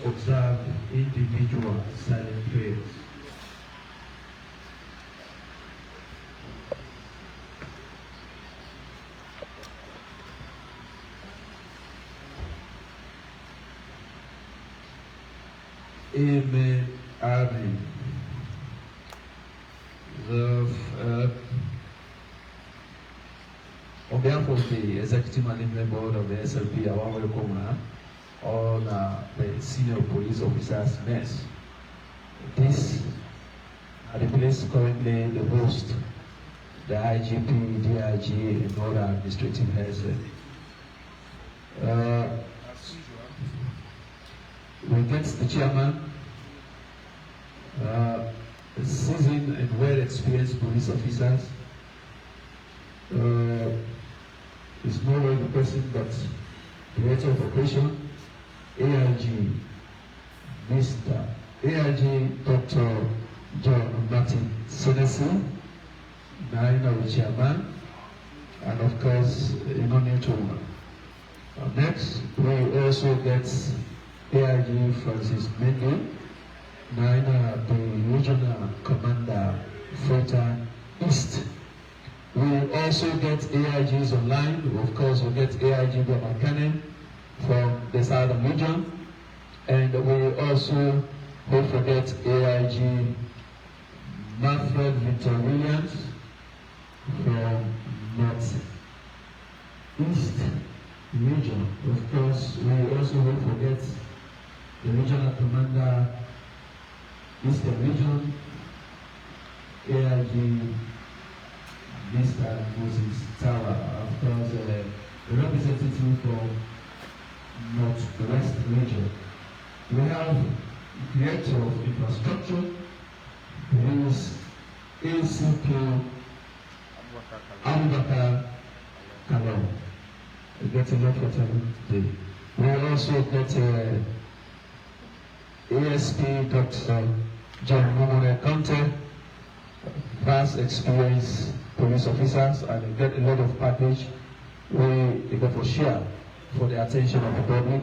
observe individual silent prayers. Amen. Amen. On behalf of the Executive Management Board of the SLP, I want to welcome all the senior police officers mess. This are the place currently the host, the IGP, DIG, and all the administrative heads. We get the chairman, seasoned and well-experienced police officers. Is no way the person but director of operation, AIG, Mr. AIG Dr. John Martin Senesi, Naina chairman, and of course, Leone. Next, we also get AIG Francis Mendo, Naina, the regional commander, Fulton East. We also get AIGs online. Of course, we get AIG Bamankane from the Southern region. And we also don't forget AIG Manfred Victor Williams from North East region. Of course, we also don't forget the regional commander, Eastern region, AIG Mr. Moses Tower, of course, the representative from Northwest region. We have Director of Infrastructure, who is ACP Abubakar Kalon. We get a lot for time today. We also get ASP Dr. John Momone Conte, vast experience police officers, and get a lot of package we go for share for the attention of the public.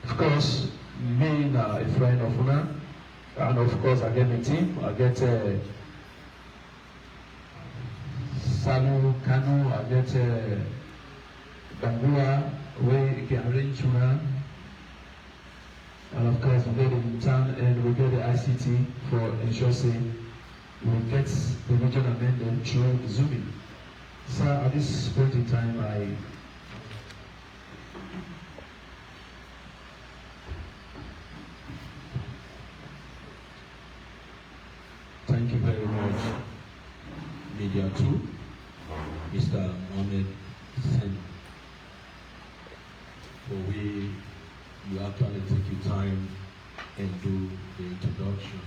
Of course, being a friend of Una, and of course I get the team. I get Salu Kanu, I get Bangura, where you can arrange Una. And of course, we get the intern and we get the ICT for ensuring we get the regional amendment through Zooming. So at this point in time, thank you very much, Media 2, Mr. Mohamed Sen, for you actually take your time and do the introduction.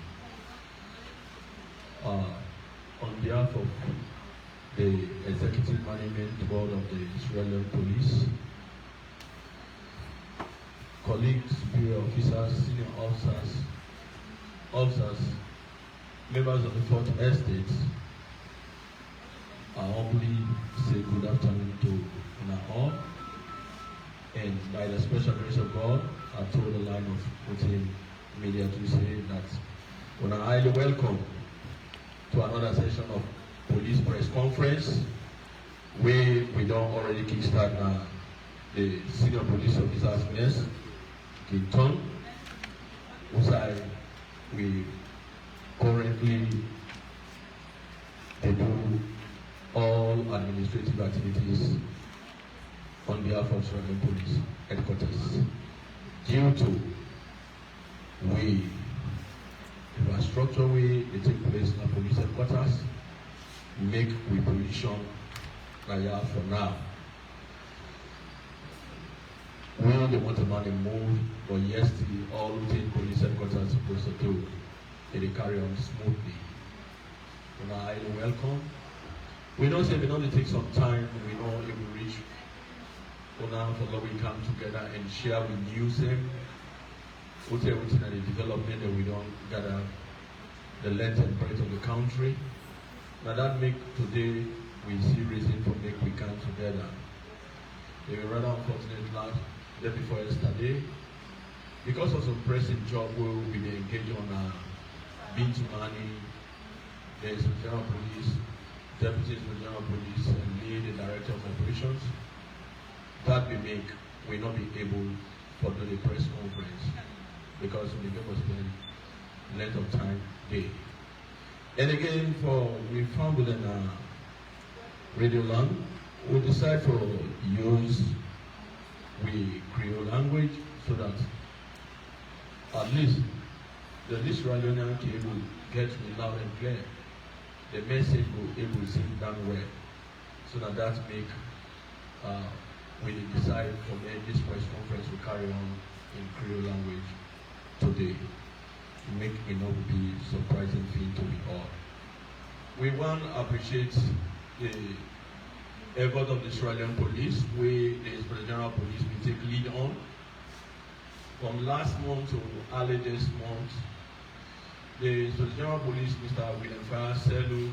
On behalf of the Executive Management Board of the Israeli Police, colleagues, superior officers, senior officers, members of the Fourth Estate, I humbly say good afternoon to Una all. And by the special grace of God, I told the line of Putin Media to say that when I highly welcome to another session of police press conference, where we don't already kickstart the senior police officers mess, Kinton, whose we currently they do all administrative activities on behalf of Israeli Police Headquarters. Due to infrastructure way they take place in the police headquarters, make we position like for now. We don't want to money move, but yesterday all routine police headquarters supposed to do, they carry on smoothly. And I highly welcome. We know say we only take some time, we know if we reach now for we come together and share with you same put everything at the development that we don't gather the length and breadth of the country. Now that make today we see reason for make we come together. They were rather unfortunate day before yesterday. Because of some pressing job we will be engaged on Bintu Mani, the Inspector General of Police, Deputy Inspector General of Police, and me, the Director of Operations. That we make will not be able for the press conference because we never spend length of time there. And again, we found within Radio Land, we decide to use the Creole language so that at least the Leone will get me loud and clear. The message will be able to sing down well. So that make we decide from this press conference to carry on in Creole language today. To make it not be surprising thing to be all. We want to appreciate the effort of the Australian police, where the Inspector General of Police will take lead on. From last month to early this month, the Inspector General of Police, Mr. William Fire Selu,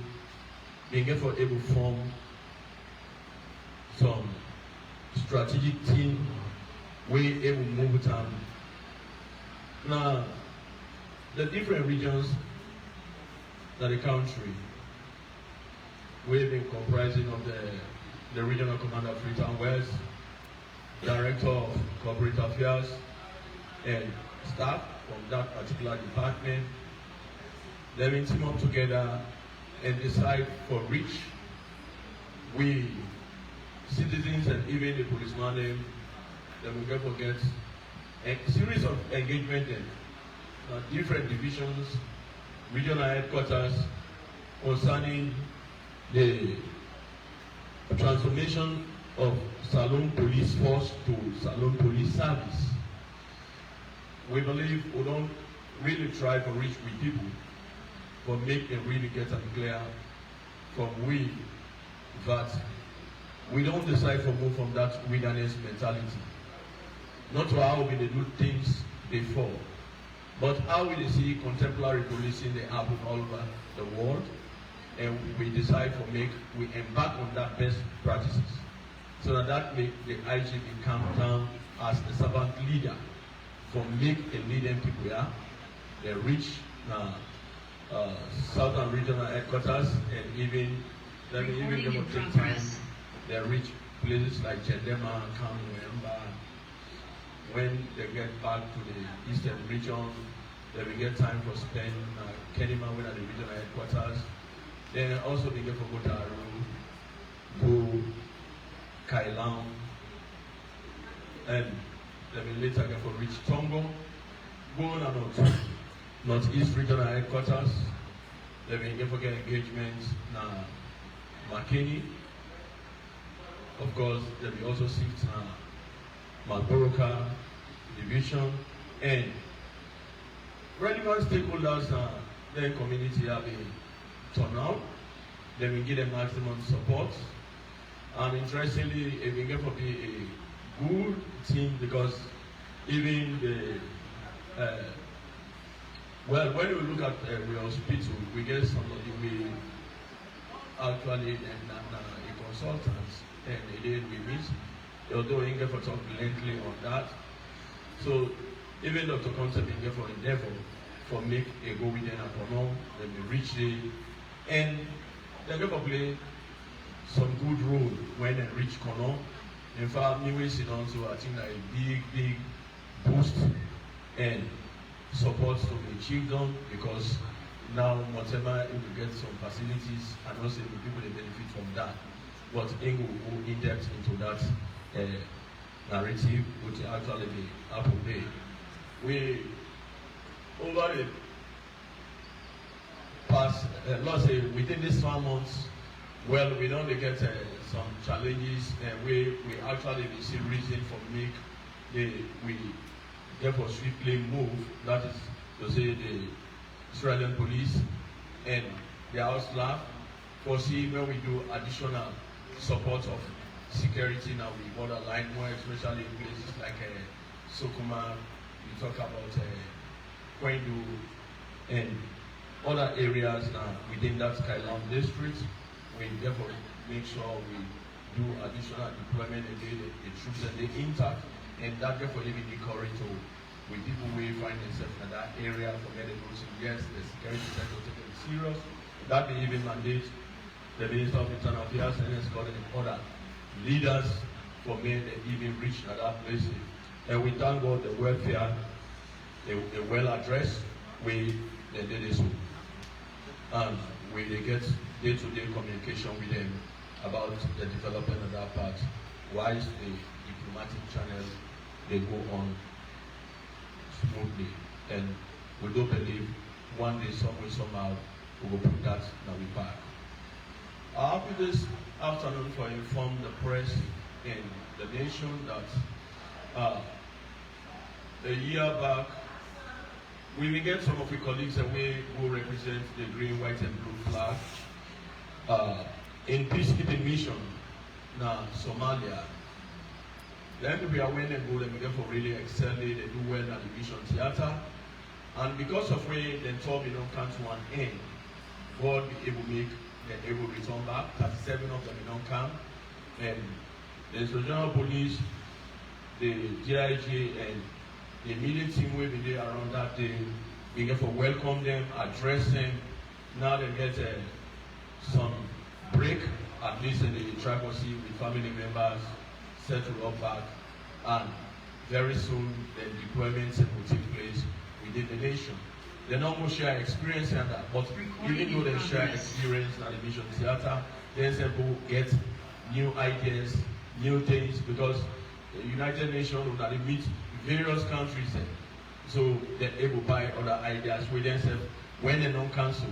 being able to form some strategic team where able to move it on. Now, the different regions of the country, we've been comprising of the Regional Commander of Freetown West, Director of Corporate Affairs, and staff from that particular department. They will team up together and decide for which we, citizens and even the policemen, they will get forget a series of engagement in different divisions, regional headquarters concerning the transformation of Salone Police Force to Salone Police Service. We believe we don't really try to reach with people, but make them really get them clear from we that we don't decide to move from that wilderness mentality. Not to how we do things before, but how we see contemporary policing they happen all over the world, and we decide to we embark on that best practices, so that make the IGP come down as a servant leader, for make a leading people here, they reach southern regional headquarters, and even them take time, they reach places like Chendema, Kamwemba. When they get back to the eastern region, they will get time for spend Kenima with the regional headquarters. Then also they get for Gotaru, Go, Kailang, and they will later get for reach Tongo, go on and on. Northeast regional headquarters, they will get for get engagements na Makeni. Of course, they will also seek Malboroka division, and relevant stakeholders their community have a turnout. They will give them maximum support, and interestingly, it will get to be a good team, because even the when we look at the hospital, we get somebody we actually a consultant, and then we meet. Although he get for talk lengthily on that, so even Dr. Concept in for endeavor for make a go within a Kono, then we reach the and they get for play some good role when they reach Kono. In fact, me we sit on, so I think that a big boost and support to the children, because now whatever if we get some facilities and also the people they benefit from that, but it will go in depth into that narrative, which actually be Apple Day. We over the past, let's say within these 5 months, well, we don't get some challenges, and we actually see reason for we therefore swiftly move. That is to say the Australian police and the house staff foresee when we do additional support of security now we borderline, more especially in places like Sokuma, we talk about Kwendu, and other areas now within that Skyland district. We therefore make sure we do additional deployment again, the troops and the intact, and that therefore even encourage to with people who find themselves in that area for where they go to. Yes, the security sector taking it serious. That may even mandate the Minister of Internal Affairs and escort and other leaders for men that even reach at that place. And we thank God the welfare, a well addressed way they did this. And we they get day-to-day communication with them about the development of that part. Whilst the diplomatic channels they go on smoothly, and we do believe one day somehow we will put that in we back. I happy this afternoon for inform the press in the nation that a year back we will get some of the colleagues away who represent the green, white, and blue flag in peacekeeping mission now Somalia. Then we are when they go, they for really excel, they do well at the mission theater. And because of where they told me don't come to an end, God be able to make them able to return back. 37 of them don't come. And the regional police, the GIG, and the immediate team will be there around that day. We get for welcome them, address them. Now they get some break, at least in the tripartite with family members, settle up back, and very soon the deployments will take place within the nation. They not going to share experience and that, but even though they share experience in the mission theater, they will get new ideas, new things, because the United Nations will meet various countries, so they're able to buy other ideas with themselves. When they don't cancel,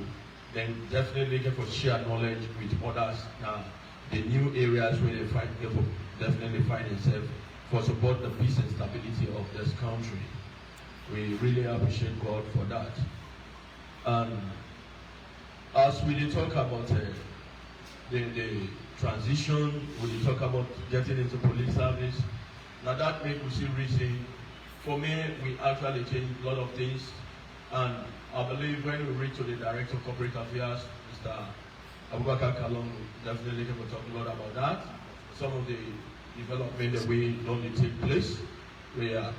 then definitely get for share knowledge with others. Now, the new areas where they find people definitely find themselves for support the peace and stability of this country. We really appreciate God for that. And as we talk about the transition, we talk about getting into police service. Now that makes me see reason. For me, we actually changed a lot of things, and I believe when we reach to the Director of Corporate Affairs, Mr. Abubakar Kalong, definitely can talk a lot about that. Some of the development that we don't take place,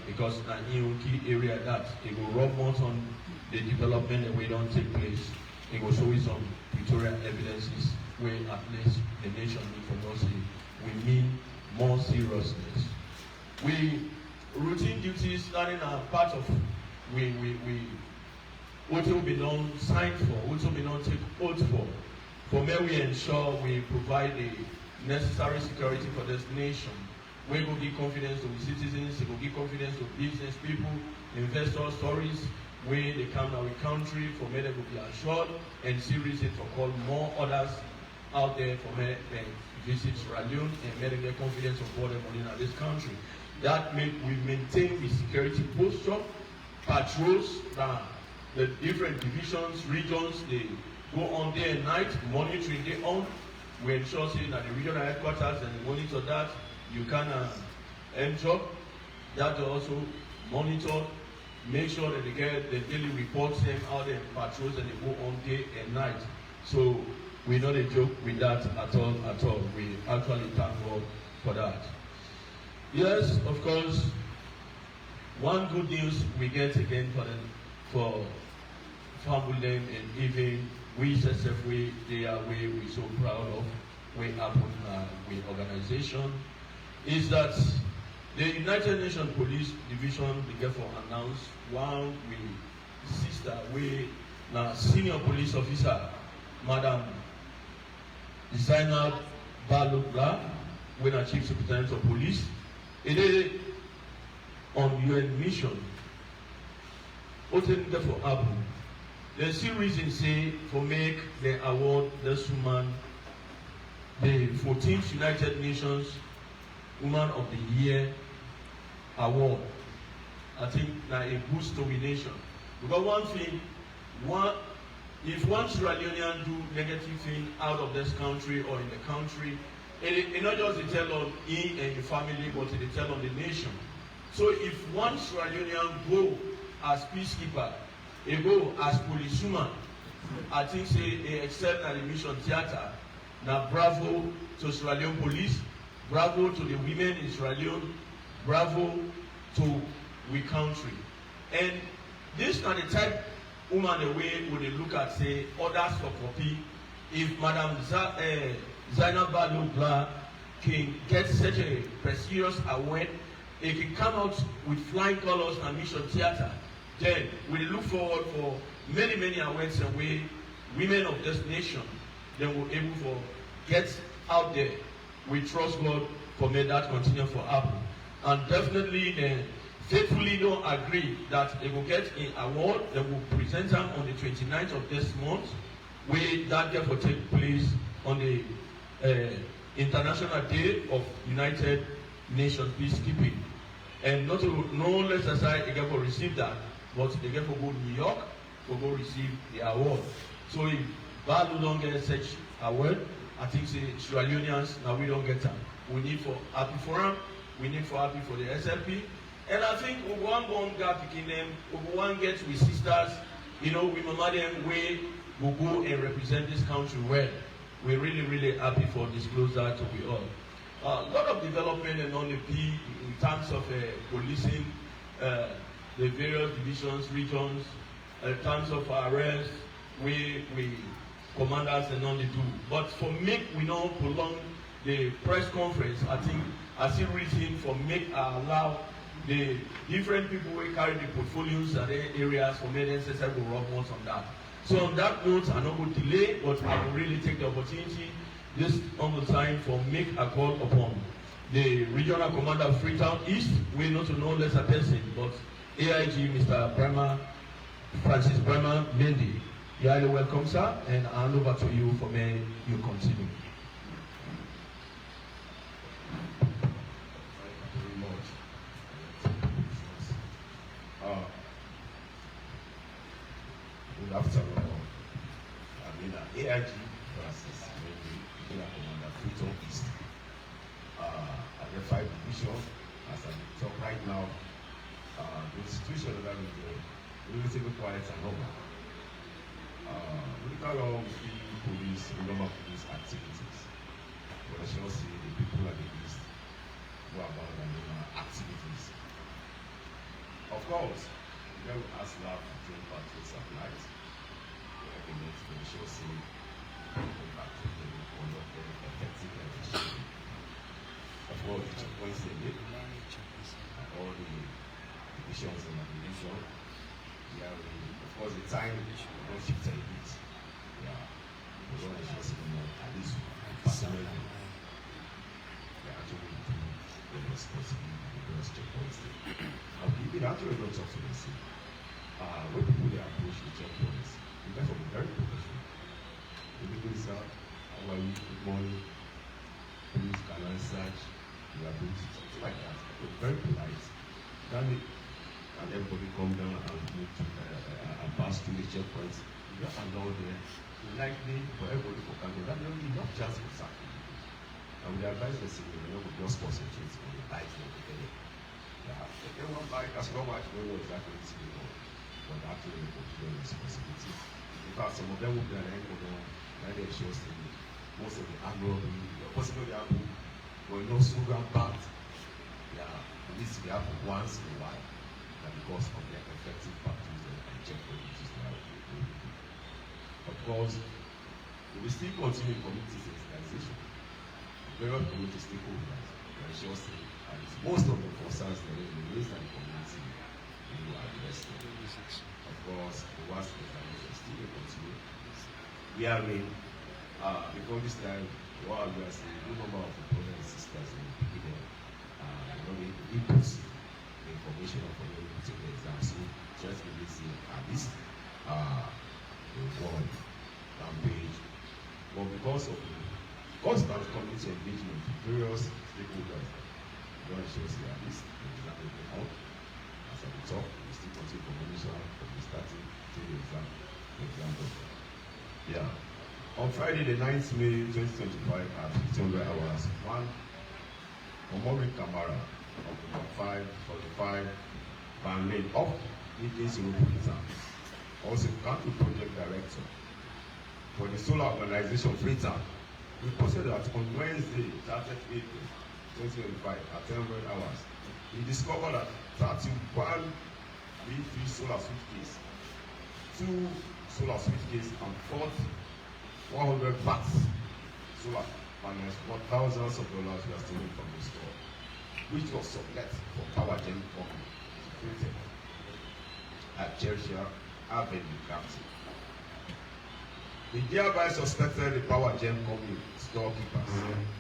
because in key area that it will rub more on the development that we don't take place. It will show you some pictorial evidences where at least the nation need for us. We mean more seriousness. We routine duties starting are part of what will be non signed for, what will be non take oath for. For me, we ensure we provide the necessary security for this nation. We will give confidence to the citizens, we will give confidence to business people, investors, tourists, where they come to our country, for me they will be assured and see reason to call more others out there for me and visit Sierra Leone and make them get confidence of what they're in this country. That means we maintain the security posture, patrols, the different divisions, regions, they go on day and night, monitoring day on. We ensure that the regional headquarters and monitor that. You can enter that also monitor, make sure that they get the daily reports them out there patrols and they go on day and night. So we not a joke with that at all. We actually thank God for that. Yes, of course, one good news we get again for Fambulen and even we SSF, they are we're so proud of, we happen with organization, is that the United Nations Police Division began for announced one with sister, we now senior police officer, Madam Zainab Balugla, when a chief superintendent of police, it is on UN mission. What is therefore happen? There's still reason say for make the award this woman the 14th United Nations Woman of the Year award. I think now a boost nomination. Because one thing, if one Sierra Leonean do negative thing out of this country or in the country, it not just tell on he and the family, but it tell on the nation. So if one Sierra Leonean go as peacekeeper, he go as policewoman, I think say they excel at the mission theater. Now bravo to Sierra Leone police, bravo to the women in Sierra Leone, bravo to we country. And this na the type woman the way we dey look at say others for copy. If Madam Zainab Balogla can get such a prestigious award, it can come out with flying colors and mission theater, then we look forward for many, many awards and way women of this nation then will able to get out there. We trust God for may that continue for happen. And definitely faithfully don't agree that they will get an award. They will present them on the 29th of this month, where that therefore take place on the International Day of United Nations Peacekeeping. And no less aside, they get to receive that, but they get to go to New York to go receive the award. So if Balu don't get such award, I think say Sierra Leoneans now we don't get them. We need for happy for them, we need for happy for the SLP. And I think we want one gap in them, we want get with sisters, we mama them way we go and represent this country well. We're really, really happy for disclose that to we all. A lot of development and on the P in terms of policing the various divisions, regions, in terms of arrests, we commanders and on the do. But for make we don't prolong the press conference, I think as it written for make allow the different people who carry the portfolios and the areas for many necessary will rub more on that. So on that note, I don't go delay, but I will really take the opportunity this on the time for make a call upon the regional commander of Freetown East. We not to know less a person, but AIG Mr. Francis Bremer Mendy. You are welcome, sir, and I hand over to you for may you continue. Good afternoon. AIG Francis Mendy, Regional Commander Freetown East. At the 5 division, as I talk right now, the institution that we do, relatively quiet and normal. We look around the police, the normal police activities. But I shall see the people at the east who are about the normal activities. Of course, we don't ask love to drink patrols at night. We shall see the patrol conduct very effective and efficient. Of course, the checkpoints they make, and all the divisions in the division. Of course, the time we don't shift a bit. We don't just at least personally, we actually do the responsibility of the various checkpoints. We actually don't talk to them. When people they approach the checkpoints, we have to be very professional. The people say, how are you? Good morning. Please, can I search? You are doing something like that. We're very polite. Then everybody come down and move to and pass through the checkpoints. You just allow there. Likely for everybody to come in. That will be enough chance for sacking. And we advise the city, we just concentrate on the light of the day. Everyone like as long as we know exactly what's going on, but actually we consider responsibility. In fact, some of them will be at the end of the one, that they show most of the annual, possibly the apple, but no sugar bad. At least we happen once in a while. Because of their effective practice and checkpoint which is now. Of course, we still continue community sensitization. Various community stakeholders can ensure at least most of the concerns that are raised in the community will address them. Of course, the worst examination still will continue. We are in, before this time, while we are seeing a number of the brothers and sisters in the beginning, the inputs information of the take the exam. So just releasing at least the one page. But because of the constant community engagement with various stakeholders, we want to show at least the exam will be out. As I will talk, we still continue communication from the starting to the exam. Yeah. On Friday, the 9th May 2025 at 1500 hours, one Omori Kamara of number 545 Van Lane of Meetings in Freetown, also country project director for the solar organization Freetown, we posted that on Wednesday, 30th April 2025 at 1000 hours, he discovered that 31 V3 solar switchgears, 2 solar switchgears, and 100 watts solar panels for thousands of dollars were stolen from the store, which was sublet for power gen company created at Cheshire Avenue, Captain. They thereby suspected the power gen company storekeepers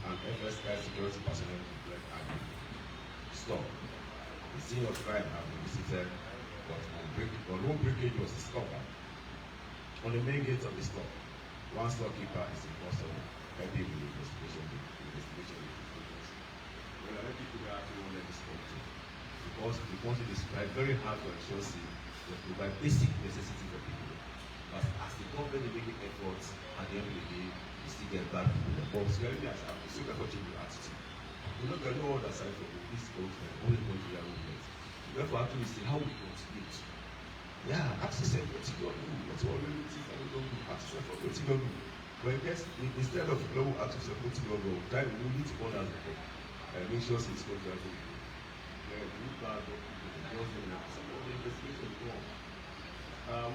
and FSI security personnel to collect and store. The scene of crime had been visited, but no breakage was discovered. On the main gate of the store, one storekeeper is in custody, helping with the investigation. Well, I let people that actually want to spoke to, because the country is very hard to ensure they provide basic necessities for people. But as the government is making efforts, at the end of the day, you still get bad people. But really, as I'm still going to change your attitude. We're not going to know other side for this country, only country that we get. Therefore, actually say how we contribute. Yeah, ask yourself what you don't do, what you already think that we don't do. Ask yourself what you don't do. But yes, instead of global ask yourself what you don't do, time we need to honor the book. Make sure it's going to happen. Yeah, we bad people, some of the investigation go on.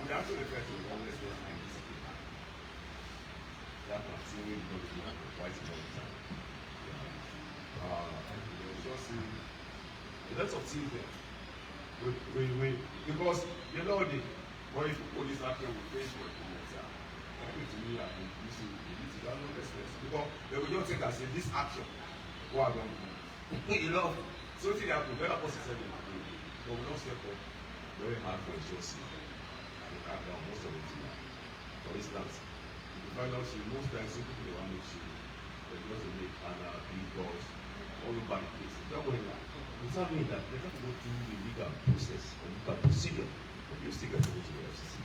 We actually refer to homelessness and discipline. That continuing to be for quite a long time. Just see a lot of things there. Because you know the what if police action will face for to me, I think you see the need to have no respect because they will just take and say this action. What are going to do? You know, something that will better person said they will do. But we don't step up very hard for a just to cut down most of the thing. For instance, if you find out most times some people they want to make sure they just make big doors all over the place. Don't go in that. Without doing that, they have to go through the legal process or legal procedure. But you still get to go to the FCC.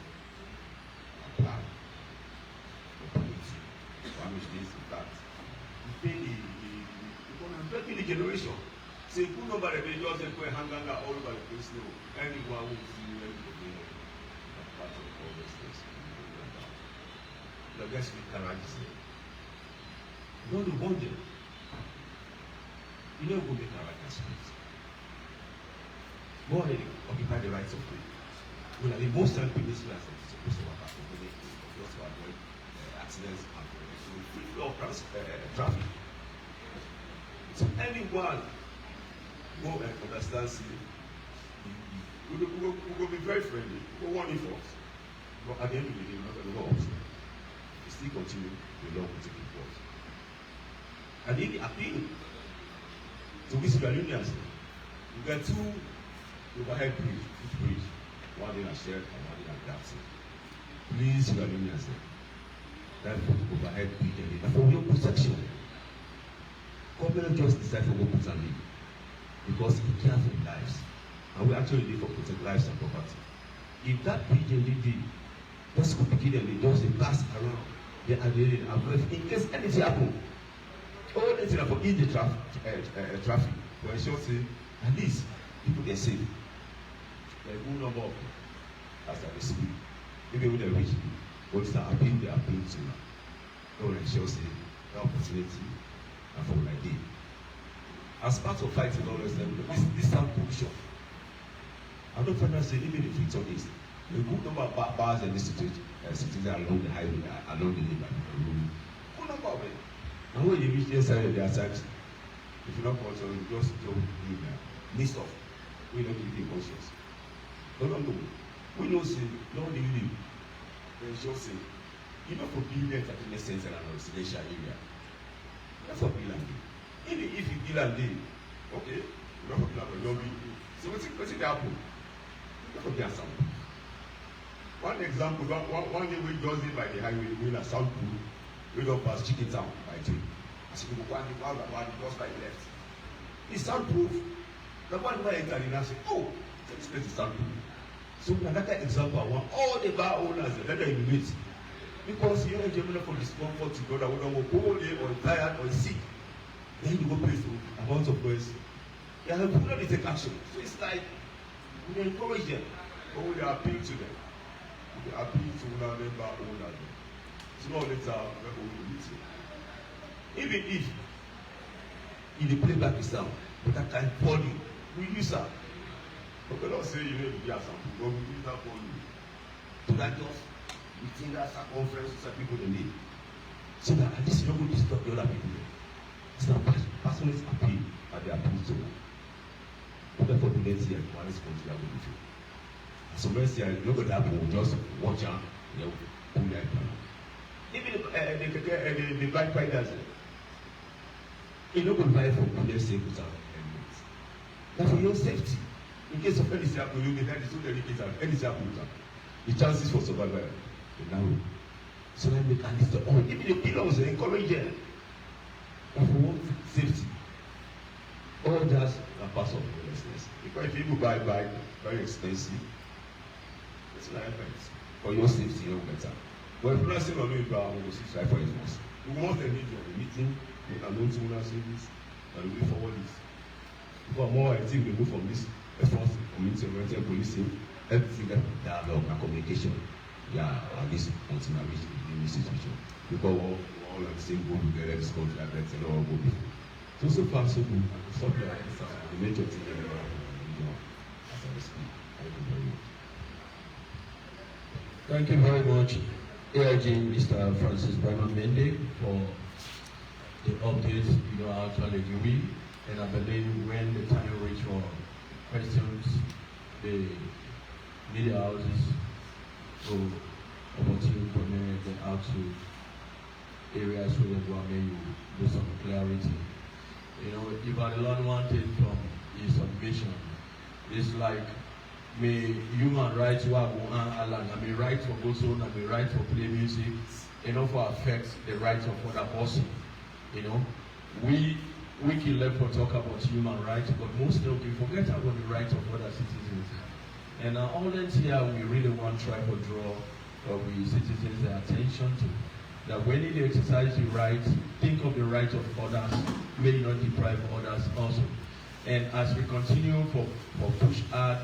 Apply. Damage this, that. You pay the breaking the generation. Say, good number of just they put a hang all over the place now. Anyone who see you, anything, part of all those things. The guys with courage. You don't do one day. You don't go make courage. Go ahead and occupy the rights of people. Well, the most time people are supposed to work out for the just to avoid accidents and free flow of traffic. So anyone who understands it, we will be very friendly. We will want it for us. But at the end of the day, we're not going to go upstairs. We still continue the law with the force. And in the appeal to these unions, you get two overhead bridge, one in a shed and one in a grass. Please, unions, that overhead bridge and for your protection. Government just decide for what put and leave because we care for lives and we actually need for protect lives and property. If that bridge and leave, just go begin and they just pass around. They are there in case anything happen. All anything for in the traffic. To ensure say at least people get safe. There is a good number of people as I speak. Maybe when they reach what is the appeal they appeal to now. They will ensure say the opportunity and for like day. As part of fighting all those this sound pollution. I don't find out say even if it's on this, a good number of bars and institutes along the highway, along the river, good number of them. And when you reach the side of their side, if you're not conscious, you just don't do that. List of, we don't give you conscious. No. We know say, no they live. They just say, you know for building entertainment center and residential area. That's for bill and day. Even if you bill and day, okay, you don't for bill and day, you'll be. So what's it happen? You don't for bill and sample. One example, one day we just did by the highway, we in a South Pool, we don't pass Chicken Town by 2. As you go one just by the left. It's soundproof. The one where enter in and say, oh, this place is soundproof. So another example, I want all the bar owners, let them innovate. Because you're not for discomfort to go that we don't go all day or tired or sick. Then you go place amount of noise. Yeah, we don't take action. So it's like we encourage them, but we appeal to them. We appeal to one member owners. So now later we will meet you. Even if If they play back the sound, but that kind of volume, we use that. But we don't say you know you have something, but we use that volume. So that just within that circumference, some people they need. So that at least you don't go disturb the other people. It's not passionate appeal at the appeal to. Therefore, the next year, one is going to have a issue. So next year, look at that, we'll just watch out, you know, pull that down. Even the bike riders, you know, good buy for police safety without helmets. But for your safety, in case of any happen, you'll be there, so dedicated, any happen, the chances for survival are narrow. So let me at least the oil, even the pillows, they encourage them. And for one safety, all that are part of carelessness. Because if people buy bike, very expensive, it's not effect. For your safety, you're better. But if you're not saying on you, we'll see try for it once. We want a meeting, we can know to service, and we forward this. Because more, I think we move from this effort, community oriented policing, everything that dialogue and communication. Yeah, at least until I reach the situation. Because we're all on the same goal together, this country, and let's all go before. So far, so good. Something like this, the major thing as I speak. Thank you very much, AIG Mr. Francis Brahman Mende, for the updates you are actually giving. And I believe when the time reach for questions, the media houses will opportunity for me to get out to areas where you do some clarity. You know, if I learn one thing from his submission, it's like may human rights work on Alan, I may right for go zone, I may right for play music, you know, for affect the rights of other person. You know, we can learn for talk about human rights, but mostly we forget about the rights of other citizens. And all that here we really want to try to draw we citizens their attention to. That when you exercise your rights, think of the rights of others, may not deprive others also. And as we continue for push hard,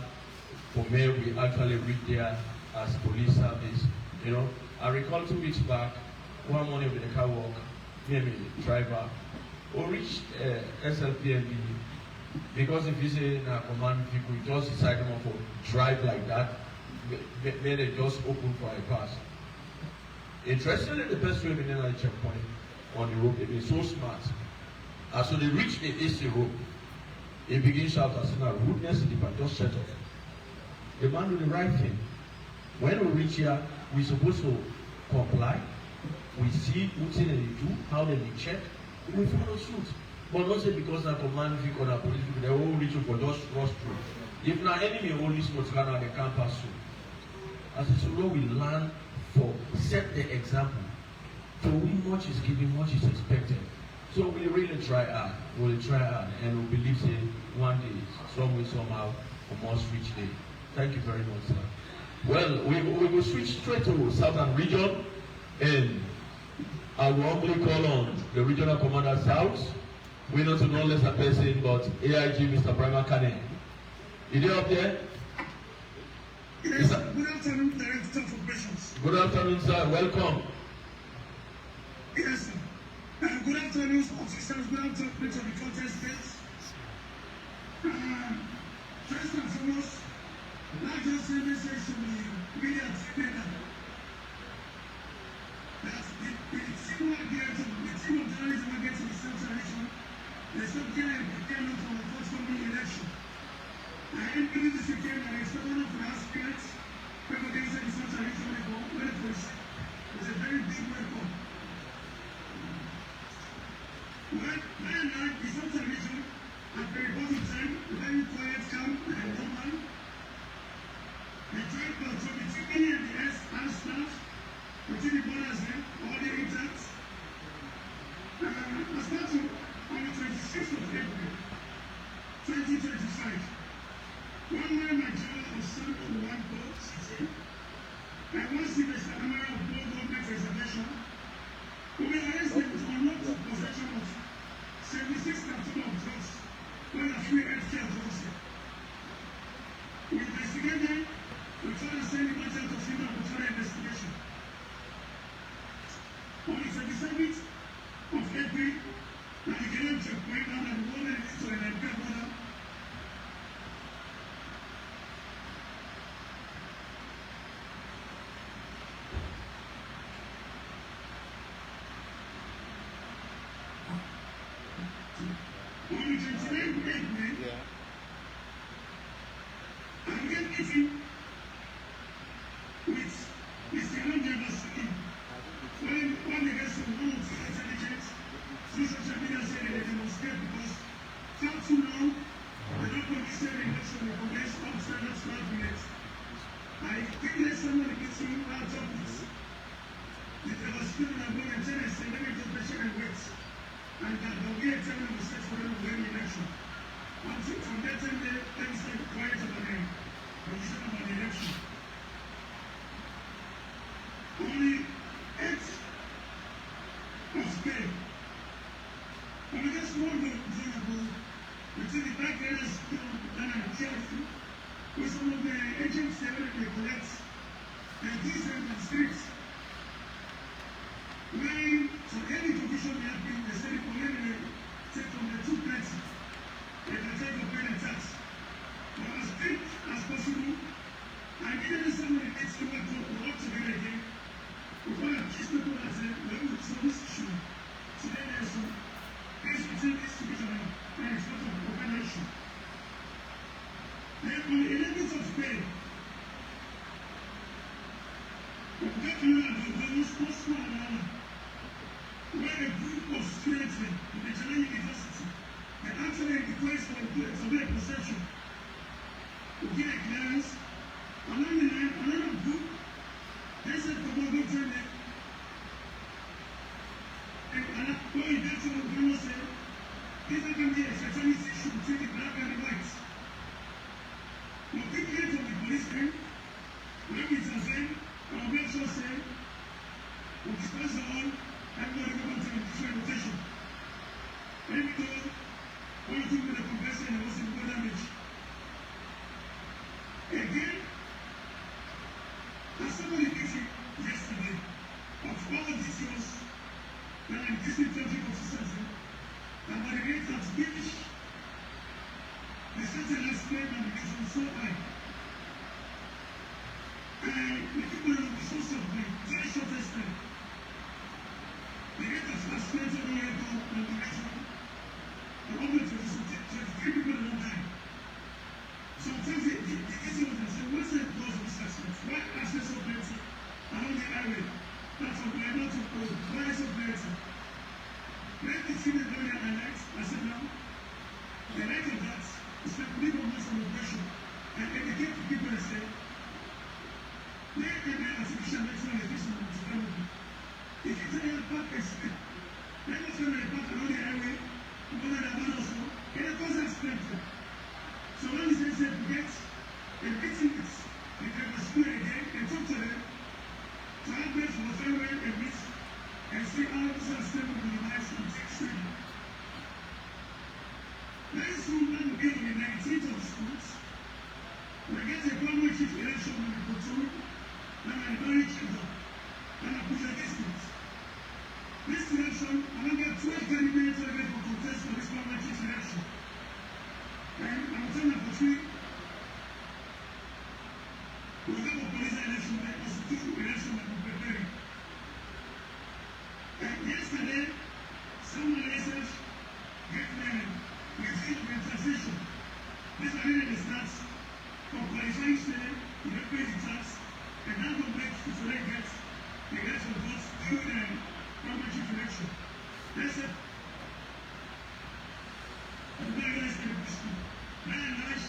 for me, we actually reach there as police service. You know, I recall 2 weeks back, one morning with the car walk, maybe driver, or reach SLPNB, because if you say command people, you just decide not to drive like that, may they just open for a pass. Interestingly, the best way in a checkpoint on the road, they been so smart. And so they reach the AC road. They begin shout as in a rudeness in the back, just shut off. The man do the right thing. When we reach here, we're supposed to comply. We see what they do, how they check, we follow suit. But not say because the command vehicle or the police vehicle, they all reach for just rush through. If not enemy only smoke gun, they can't pass through. As a so we learn for set the example. So we much is given, much is expected. So we really try hard, and we believe that one day, some way, somehow, we must reach there. Thank you very much, sir. Well, we will switch straight to Southern Region, and I will humbly call on the Regional Commander South. We know to no less a person, but AIG Mr. Brahma Kane. Is he up there? Yes, good afternoon, Director of Operations. Good afternoon, sir. Welcome. Yes, sir. Good afternoon, officers. Good afternoon to the contestants. First and foremost, I'd just say this to the media together that the team will get to the team of journalism will get to the central election. There's something like preparing for the forthcoming election. I believe this weekend and expect one of the aspirants who against the central election record. It's a very big record. When the central election 29th April, I get meeting with Mr. Leone when they get some one or two intelligence through social media saying they demonstrate because far too long, they don't condition the election of Congress up to the next 5 minutes. I think there's someone meeting out of this. The demonstration of going and tell us, let me just pressure and wait. And that there will be a time of set for them to win the election. Until from that time, they stay quiet about the condition about the election. Only 8 of May. And we just want to example between the back areas and careful with some of the agents they collect and these are the streets. When for any condition they have been, they say the police take from the 2 places they can take a pay the tax. But as quick as possible, I didn't somebody needs to work together again. Before I kiss people that say, well, we saw this issue. Today there's some case between this division and it's not a open issue. Then on the 11th of May, we get to know that there was no small amount where a group of students in the Leone University, they actually request for a possession to get a clearance. Along the line, another group, they said, come on, go join them. And what you get to the say, this is going to be a satanist issue between the black and the whites. But people get from the police end, when we intervene, our make sure say, we discuss the all, everybody go back to the different rotation. Let me go, one or two with the compressor and there was some damage. Again, as somebody mentioned yesterday, of all these years, when I'm district traffic officers, and by the rate that finish, the certain last claim and the mission so high. And the people will be so suffering, very shortest time. The rate of last claim to the airport and the mission, the moment to 23 people don't die. Sometimes the easy one is saying, what's the cause of this accident? Why accidents so plenty along the highway? Not from where, not from road. Why is so plenty? Let me see the very highlights. I said, now, the light of that is like people want some operation and educate the people and say, let them be artificial medicine and education to develop. If you tell them park accident, let us know the park along the highway, more than a man or so, and it causes accident. So when he says that we get a meeting with the driver school again and talk to them, to have them for the highway and meet and see how this is stable with the lives and take training. Very soon, that will be on the 19th of schools. We get a primary chief election on the control, and a very chamber, and a push district. This election, I will get 12 candidates for contest for this primary chief election. And I'm telling you for free, we have a police election, a constitutional election that we're preparing. And yesterday, someone said, get married. We see the transition. This is really the stats for qualifying state, you don't pay the tax, and that will make you to get the election votes through the primary chief election. That's it. I'm very nice to the school. Very nice.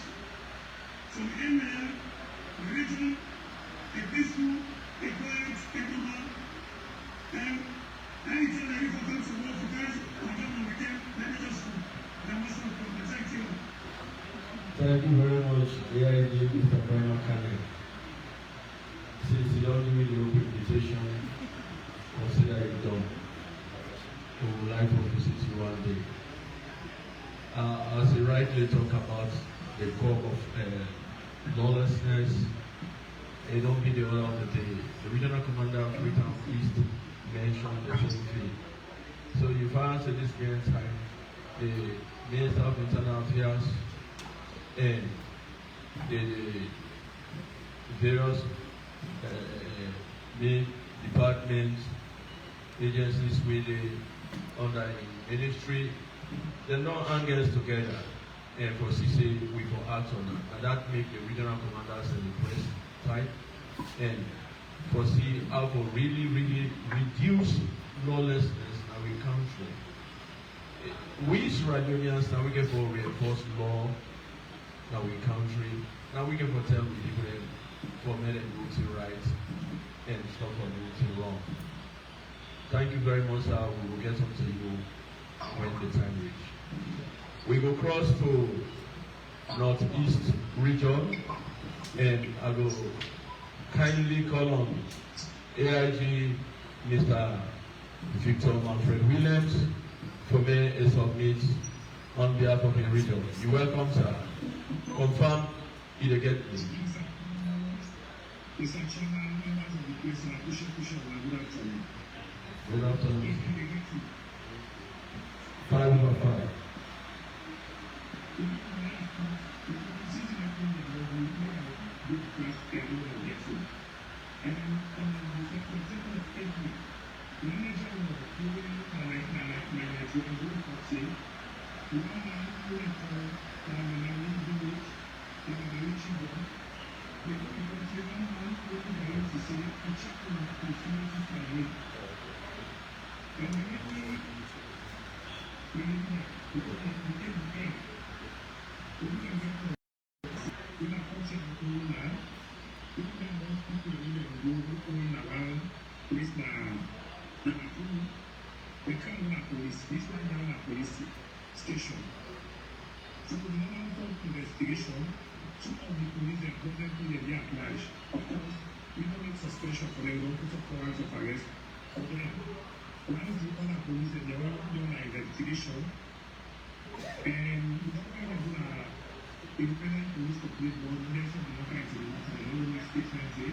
From ML, the region, a peaceful, a quiet, a normal, and anything that you can to work for guys, I don't know again, let me just go. Thank you. Thank you very much, AIG, Mr. Brian Cannon. Since you don't give me the open invitation, consider it done. We would like to visit you one day. As you rightly talk about the core of lawlessness, it don't be the order of the day. The regional commander of Freetown East mentioned the same thing. So you find at this given time, the Minister of Internal Affairs and the various main departments, agencies with the under the ministry They don't hang us together and for CC we for act on that. And that make the regional commanders and the press tight and foresee how to really reduce lawlessness in our country. We Sierra-Leoneans now we get for reinforce law in our country. Now we can tell people for men and voting rights and stop for voting wrong. Thank you very much, sir. We will get on to you when the time reach. We will cross to Northeast region and I will kindly call on AIG Mr. Victor Manfred Williams for me a submit on behalf of the region. You're welcome, sir. Confirm you get me. Mr. Chairman, members of the press, and good afternoon. Good afternoon. 5 station. So the number of investigation, some of the police are presently in their pledge. Of course, we don't need suspension for them, we don't put up warrants of arrest for them. Once the other police and they are doing an investigation, and we don't want to do an independent police complete board, there's some more kinds of the statement say,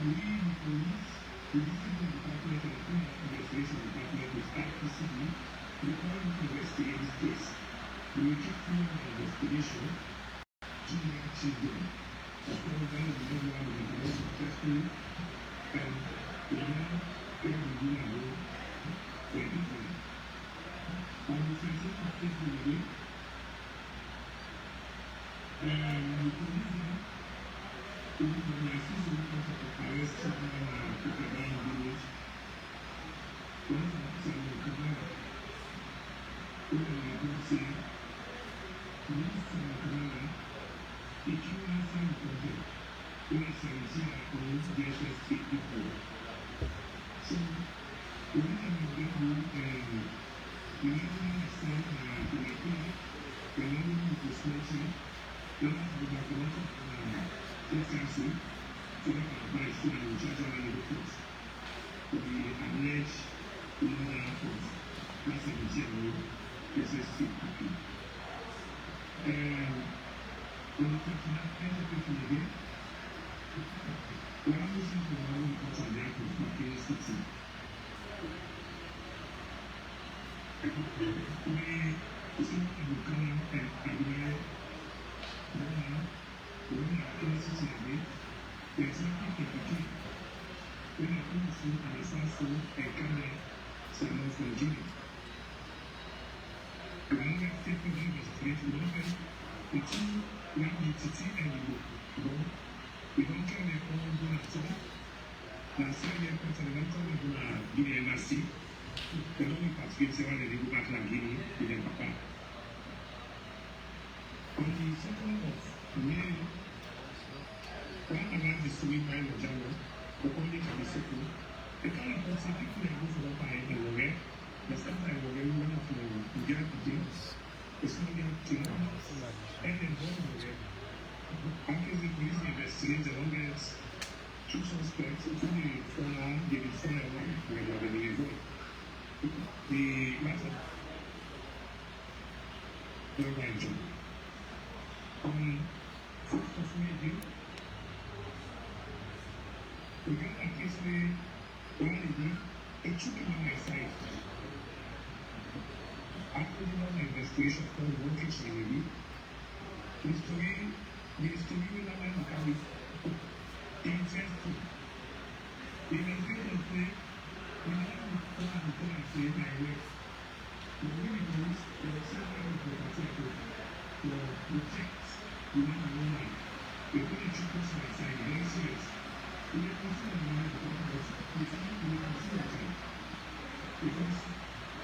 we the police, the discipline department and the investigation department will start PCB. We want to investigate this case. We will keep doing an investigation to achieve them. Of course, that is the one we are very successful and we now get the do and go for everything. On the 13th of February, the police now organizes a report of arrest children and people around the village. One of the Canada. We are going to say, police from Canada, if you are some project, we are saying that we need to get us people. So, we have a big group and we have to understand that we are here, we are not going to sponsor, we have to have a lot of FRC, so that our advice to the judge on the reports. We allege murder of President SSC happy. When you talk about education again, we are losing to our own culture and that of Makini City. We see people come and admire when Makini City again, there's nothing to do. When I come to see an assassin and come someone from Guinea. We don't get people who investigate, we don't get the two young entity and we don't care their own good at all. Now, say they're continental, they're going to Guinea embassy. They don't need participate, say, when they go back to Guinea with their papa. On the 2nd of May, when I learned the story by the general, the only can be settled, the kind of person people that go for what I am but sometimes when we want to get the things, it's not going to and then after the police investigate the longest two suspects, including the former, the former one, when they were involved. The matter very well job. On 4th of May, we got a case where one lady, it took him on my side. After the investigation for the working lady, the story will not have become interesting. The investigation say, we don't have to say my way. because there are several people to protect women and women. We're going to check us my side, very serious. We are concerned about the government, we are concerned about it. Because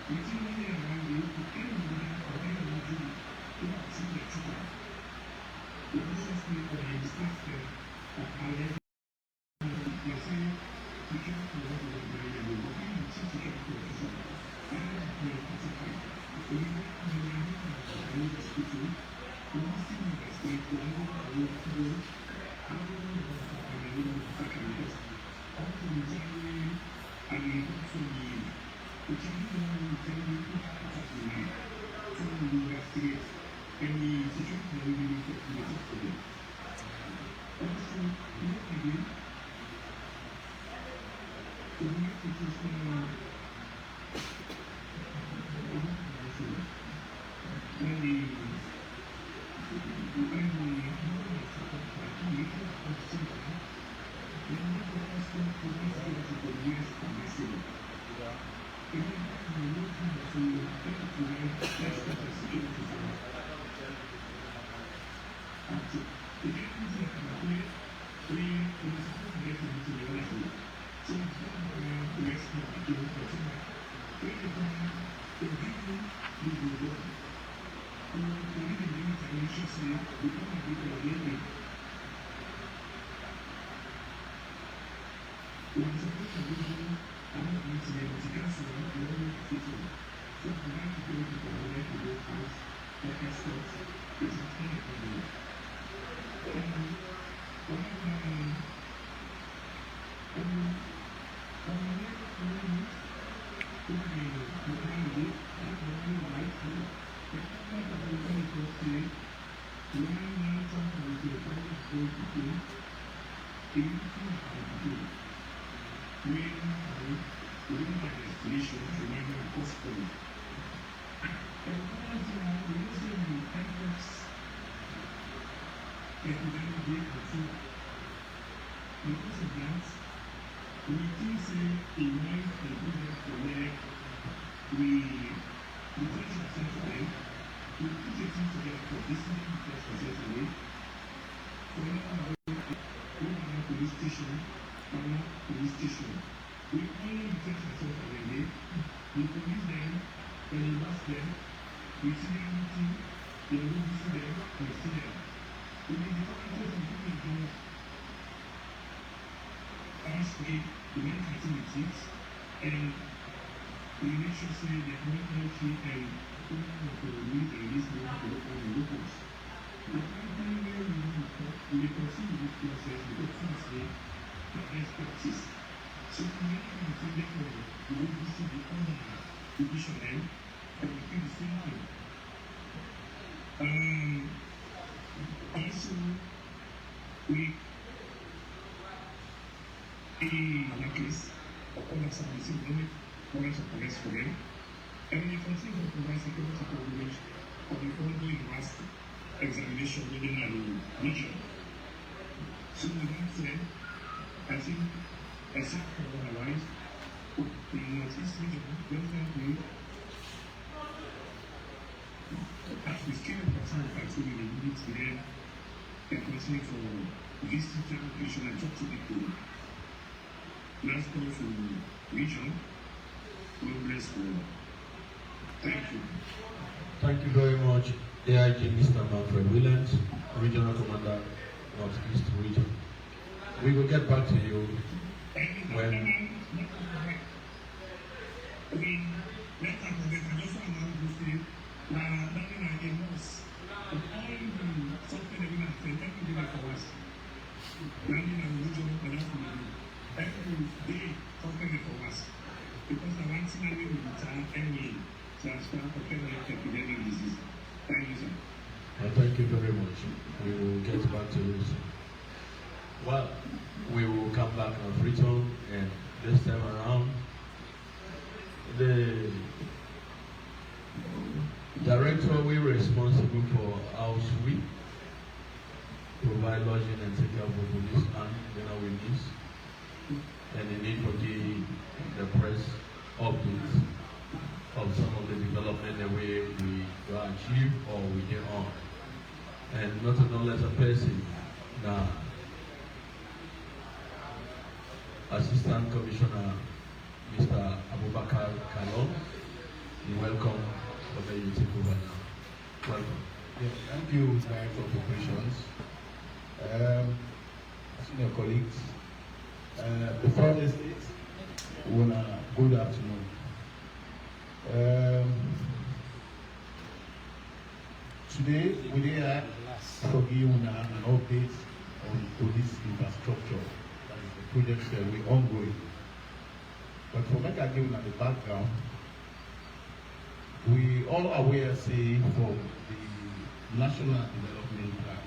we see money around you, any woman or any woman who have seen the children. The business people and the staff there are there. They say, we can't do what we want to do, we will find the chief security officer. I have to participate. We have to do the hospital. We must see the state, we have to do how do we know that we will be taken because all the Nigerian and the Nigerian which I don't know tell you who has to be so we investigate any situation that we need to investigate for them. Also, what we do, so we have to just because of that, we do say a nice and good for where we touch ourselves away, we put your things together for this thing we touch ourselves away. For example, we have a police station, we only touch ourselves away, we police them, and we ask them, we see them meeting, they will see them, we see them. We may be talking to people ask me to make activities and we make sure say that we can see and to meet and listen to the locals. The time where we proceed with this process because firstly, the best practice. So we make sure that therefore we will see the other division and we do the same thing. Also, we in that case, all of some is in warrants of arrest for them. And when you consider the provide security coverage of the ongoing last examination within a region. So with that said, I think except for otherwise, the Northeast region, definitely as we scale up some of that, so we need to then continue to visit the region and talk to people. Let's go to region. God bless you. Thank you. Thank you very much, AIG Mr. Manfred Williams, Regional Commander, Northeast Region. We will get back to you when. Because the vaccine will return any transfer of epidemic disease. Thank you, sir. Thank you very much. We will get back to you soon. Well, we will come back on return, and this time around, the director will be responsible for house week, provide lodging and take care of the police and general needs, and the need for the press updates of some of the development that we achieve or we get on. And not a lesser person, now Assistant Commissioner Mr. Abubakar Kalon, you're welcome for the unity over now. Welcome. Yes, thank you, Director of Operations. Senior colleagues, before this good afternoon. Today, we did for you an update on police infrastructure. That is the projects that we're ongoing. But for me, I give you the background. We all aware, say, from the National Development Plan,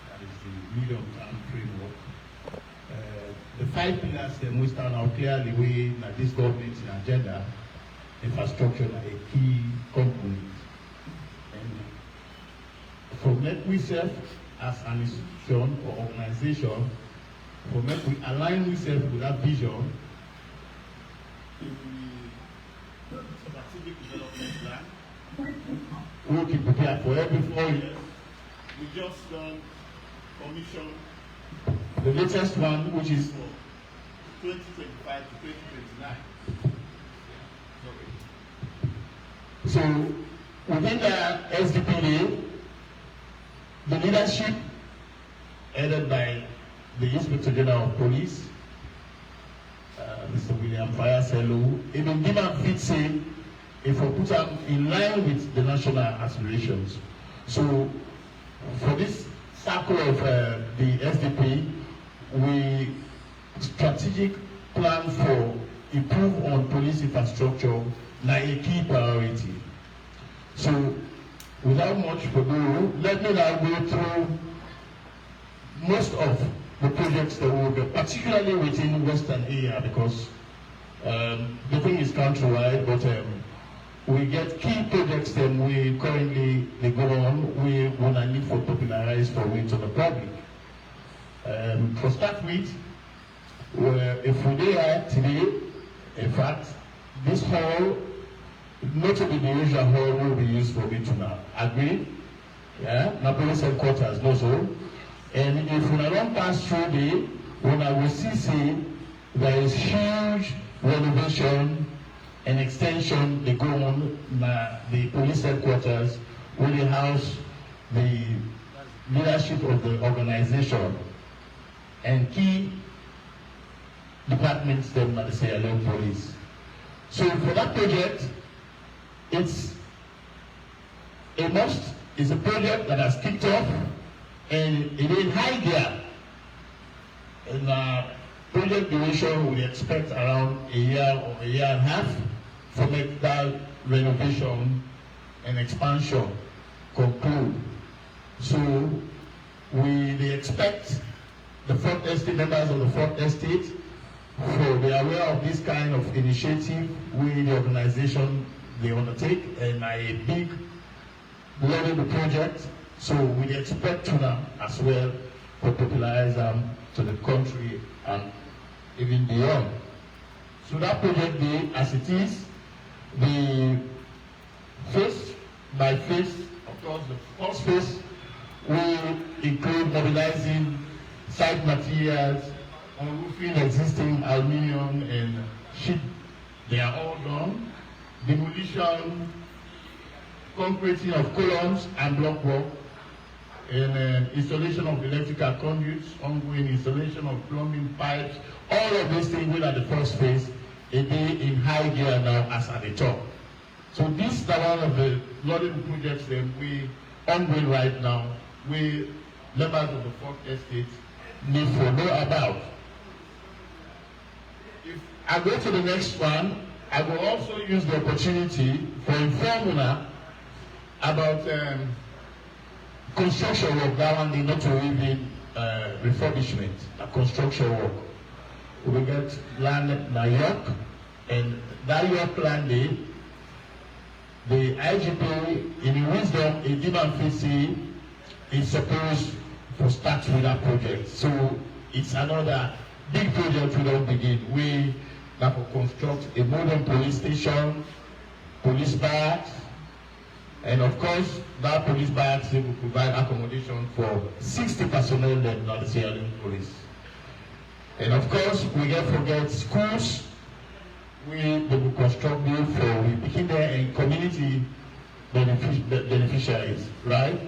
that is the medium-term framework. The 5 pillars that we stand out clearly way that this government's agenda, infrastructure is a key component. And from that we serve as an institution or organization, from that we align ourselves with that vision, the strategic development plan. We keep prepared for every 4 years. We just commission the latest one, which is for 2025 to 2029. So within the SDPA, the leadership headed by the Inspector General of Police, Mr. William Fayasello, even demand fits in if we put them in line with the national aspirations. So for this circle of the SDP, we strategic plan for improve on police infrastructure now a key priority. So without much ado, let me now go through most of the projects that will be particularly within Western area, because the thing is countrywide, but we get key projects that we currently they go on, we want to need for popularize for it to the public. For start with, if we there today, in fact, this hall, not to be the usual hall will be used for me to now. Agree? Yeah? Now police headquarters, no so. And if we don't pass through the, when I will see there is huge renovation and extension they go on the police headquarters will house the leadership of the organization and key departments them at the Sierra Leone Police. So for that project, it's a must. It's a project that has kicked off and it is high gear. In project duration, we expect around a year or a year and a half for make that renovation and expansion conclude. So they expect the 4th estate members of the 4th estate, so they are aware of this kind of initiative with the organization they undertake and a big level the project. So we expect to them as well to popularize them to the country and even beyond. So that project day, as it is, the phase by phase, of course, the first phase will include mobilizing site materials, unroofing existing aluminium and sheet. They are all done. Demolition, concreting of columns and block work, and installation of electrical conduits, ongoing installation of plumbing pipes, all of these things will at the first phase, it be in high gear now as at the top. So this is one of the laudable projects that we ongoing right now, we members of the 4th estate need to know about. If I go to the next one, I will also use the opportunity for informing about construction work, that one did not even refurbishment, construction work. We get land in York, and that York land day, the IGP in wisdom, a demand fee is supposed to start with that project. So it's another big project we don't begin. We have to construct a modern police station, police barracks, and of course, that police barracks will provide accommodation for 60 personnel that are the Sierra Leone police. And of course, we can't forget schools. They will construct new for we begin there and community beneficiaries, right?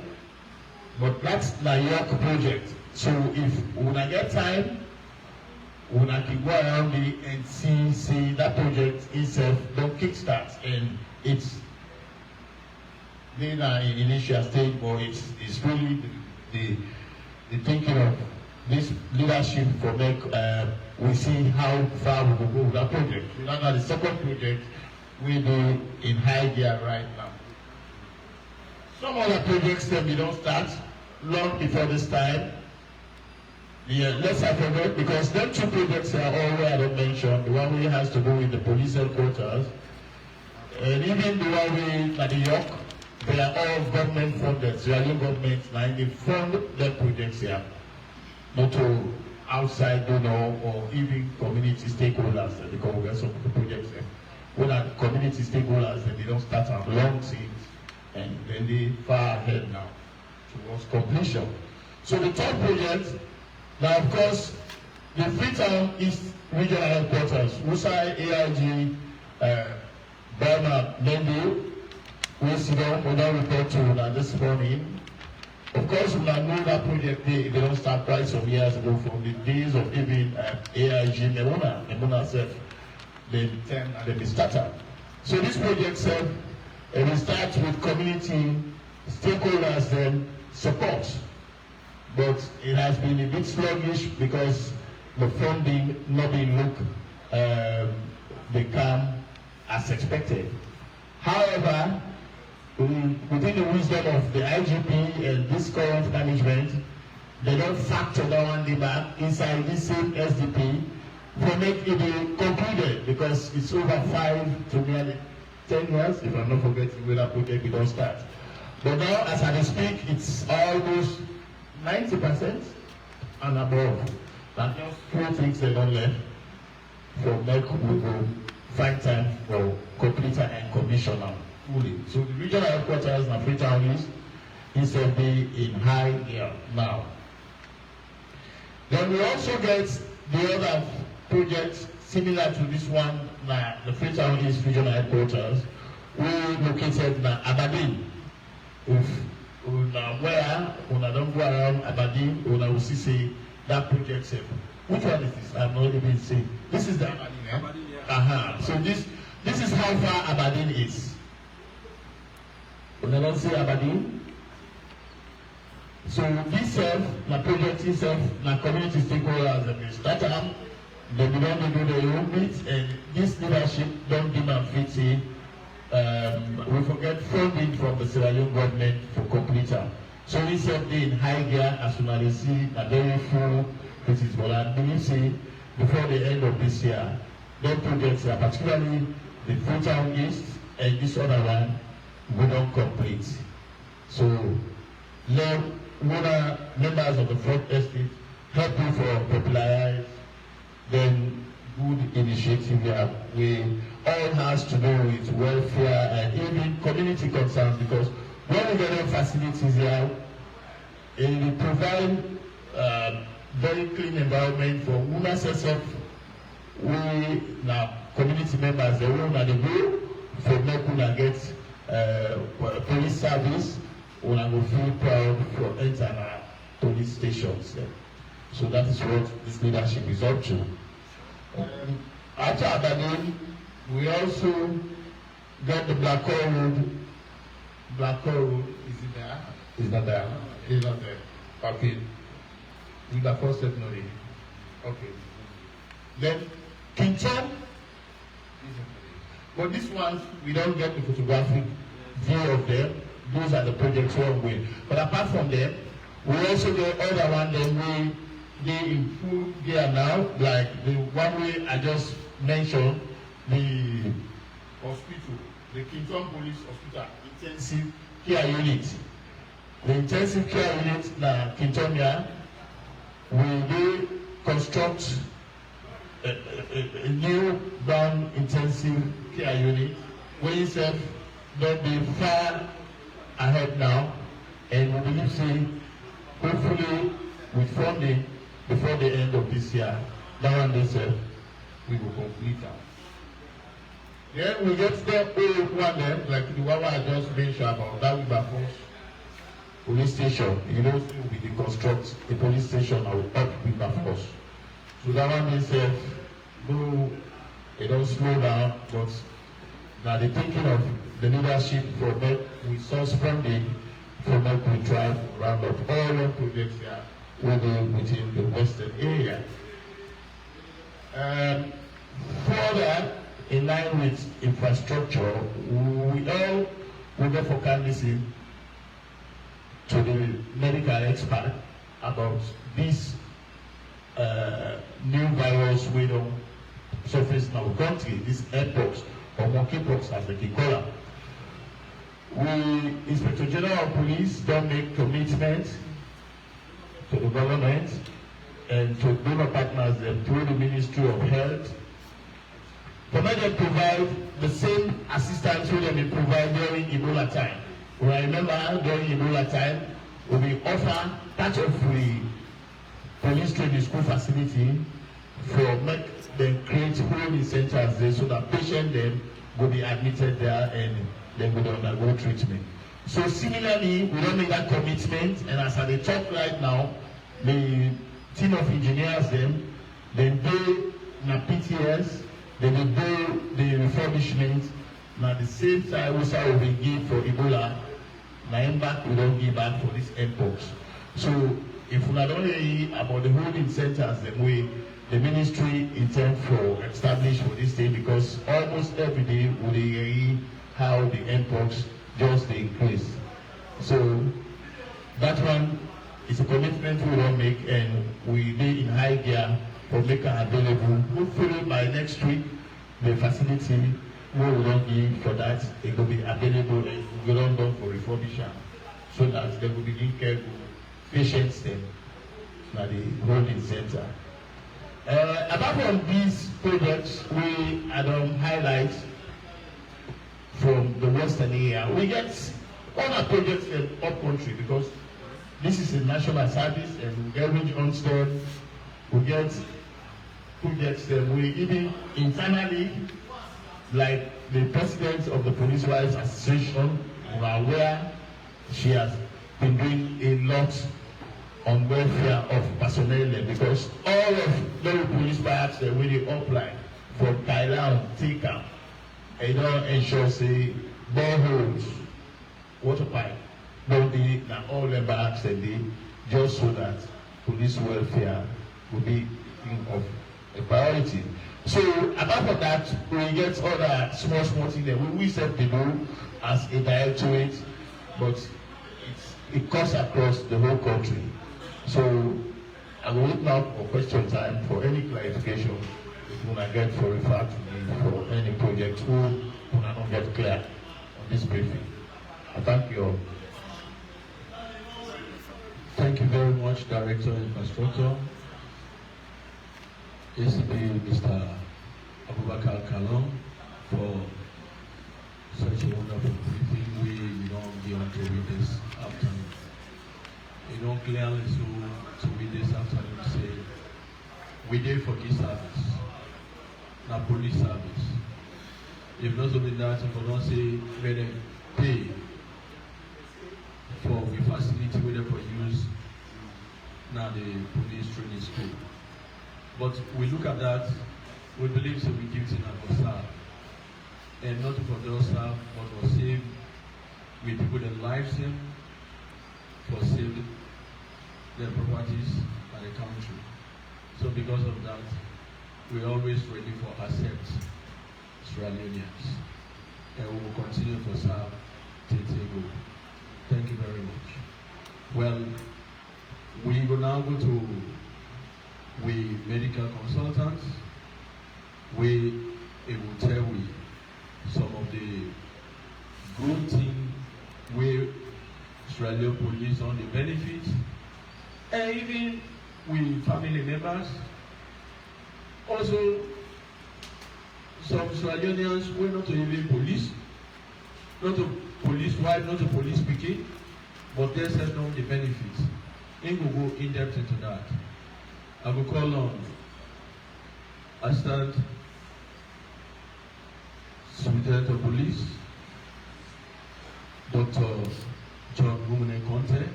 But that's the York project. So if we get time, we can go around and see that project itself don't kickstart, and it's in initial stage, but it's really the thinking of this leadership for make we see how far we will go with that project. Now the second project we do in high gear right now. Some other projects that we don't start long before this time. Yeah, let's not forget, because them two projects are all where I don't mention. The one we has to do with the police headquarters, and even the one we at the York, they are all government funded. Sierra Leone government, now they fund their projects here, not to outside donor or even community stakeholders that they come get some of the projects there. When are community stakeholders, then they don't start on long things, and then they far ahead now towards completion. So the third project. Now, of course, the Freetown East Regional Headquarters, Usai, AIG, Burma, Mendy, we see them, we don't report to this morning. Of course, we know that project, they don't start quite some years ago from the days of even AIG, Memuna self, they turn and they start up. So this project said, it starts with community stakeholders then support. But it has been a bit sluggish because the funding not being become as expected. However, within the wisdom of the IGP and this current management, they don't factor that one number inside this same SDP for make it be concluded, because it's over 5 to nearly 10 years, if I'm not forgetting where that project we don't start. But now, as I speak, it's almost 90% and above. And just 3 things they don't left for make we go find time for completer and commissioner fully. So the regional headquarters in Freetown East is be in high gear now. Then we also get the other projects similar to this one, the Freetown East regional headquarters. We located in Aberdeen. Where don't go around Aberdeen, will see say that project safe. Which one is this? I've not even seen. This is the Aberdeen, eh? Aberdeen, yeah. So this is how far Aberdeen is. When I don't say Aberdeen. So this the project itself, the community stakeholders and the startup, they belong to do their own bit, and this leadership don't demand fit in. We forget funding from the Sierra Leone government for completer. So we said in high gear as soon as they see a very full basis. But I believe say before the end of this year, their projects are particularly the Freetown East and this other one we don't complete. So members of the fourth estate help you for popularize then good initiative here. We all has to do with welfare and even community concerns, because when we get facilities here, it will provide very clean environment for women self. We now community members, they will not go for make get police service. We will feel proud for entire police stations. So that is what this leadership is up to. After Aberdeen, we also got the Black Hole Road. Black Hole Road, is it there? It's not there. It's not there. Okay. With the first step, no. Okay. Then Kinton. But this one, we don't get the photographic view of them. Those are the projects one way. But apart from them, we also get other one that they in full gear now, like the one way I just mentioned, the hospital, the Kinton Police Hospital Intensive Care Unit. The intensive care unit na Kintonia will construct a new brown intensive care unit we itself don't be far ahead now, and we believe say hopefully with funding before the end of this year, that one itself we will complete that. Then we get step one then, like the one I just mentioned about that Wilberforce police station. You know, we deconstruct a police station up Wilberforce. So that one itself, no, it don't slow down, but now the thinking of the leadership for that we source funding for that we try round up all the projects here within the western area. Further, in line with infrastructure, we all will therefore listen to the medical expert about this new virus we don't surface in our country, this airpox or monkeypox as they can call it. We, Inspector General of Police, don't make commitment to the government and to donor partners through the Ministry of Health for them to provide the same assistance we they provide during Ebola time. Well, I remember during Ebola time, we offer part of the police training school facility for make them create holding centers there so that patients then will be admitted there and then will undergo treatment. So similarly, we don't make that commitment, and as I talk right now, the team of engineers them, they do na PTS, they do the refurbishment. Now at the same time, we will be give for Ebola. Now back we don't give back for this mpox. So if we don't hear about the holding centers, then the ministry intend for establish for this day, because almost every day we hear how the mpox just increase. So that one is a commitment we will make, and we be in high gear for making available. Hopefully by next week, the facility we will not give for that, it will be available and we will not go for refurbishment, so that there will be care patients then at the holding center. Apart from these projects, we highlight from the western area. We get other projects in up country, because this is a national service, and we get range on store. We get projects that we even internally, like the president of the Police Wives Association, we are aware she has been doing a lot on welfare of personnel, because all of the police barracks that we apply from Thailand, Tika, and don't ensure say boreholes, water pipe, don't be now all the barracks and they, just so that police welfare will be of a priority. So apart from that, we get other small things that we set the do as a directorate, but it cuts across the whole country. So I will look now for question time for any clarification when I get for refer to me for any project who will not get clear on this briefing. I thank you all. Thank you very much, Director of Infrastructure, ACP Mr. Abubakar Kalon, for such a wonderful briefing. We don't be on to read this afternoon. You know, clearly to read this afternoon say, we did for this service, not police service. If not only that, if we don't say, let them pay for the facility where they produce now the police training school. But we look at that, we believe so we give it in our serve. And not for those serve, but for save with people their lives in, for save their properties and the country. So because of that, we're always ready for accept Sierra Leoneans. And we will continue to serve till go. Thank you very much. Well, we will now go to we medical consultants. We will tell we some of the good things where Sierra Leone police on the benefits, and even with family members. Also, some Sierra Leoneans were not even police, not to police wife, not to police pikin, but there's no the benefits. He will go in depth into that. I will call on Assistant Superintendent of Police, Dr. John Rumene Conte,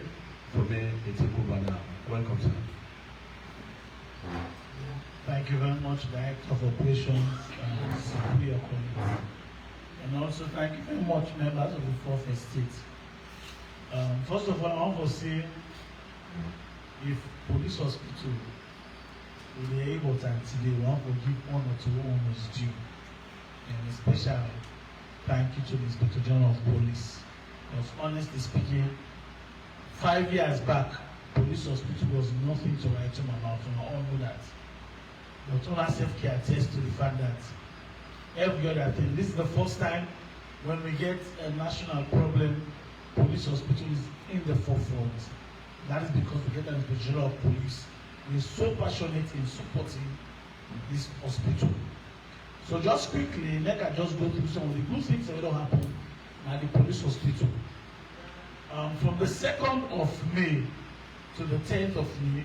for me to take over now. Welcome, sir. Thank you very much, Director of Operations and Superior Committee. And also thank you very much, members of the Fourth Estate. First of all, I want to say, if police hospital will be able to today, we want to give honor to what one is due. And a special thank you to the Inspector General of Police. Because honestly speaking, 5 years back, police hospital was nothing to write home about, and I all know that. But all our self-care attests to the fact that every other thing, this is the first time when we get a national problem, police hospital is in the forefront. That is because we get an Inspector General of Police who is so passionate in supporting this hospital. So just quickly, let I just go through some of the good things that will happen at the police hospital. From the 2nd of May to the 10th of May,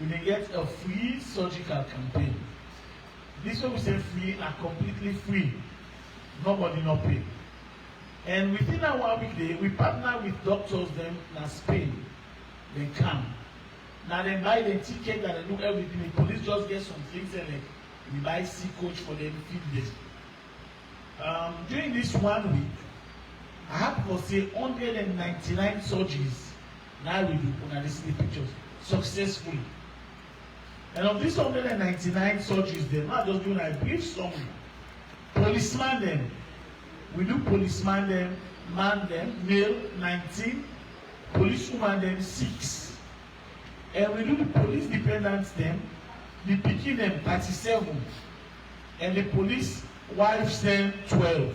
we will get a free surgical campaign. This one we say free and completely free. Nobody no pay. And within that 1 week day, we partner with doctors them in Spain. They come. Now they buy the ticket and they do everything. The police just get some things and like we buy sea coach for them, feed them. During this 1 week, I have to say 199 surgeries. Now we do, when I see the pictures, successfully. And of these 199 surgeries, they are just doing a brief summary. Policeman them, we do policeman them, man them, male 19, policewoman them 6. And we do the police dependents them, the pikin them 37, and the police wives them 12,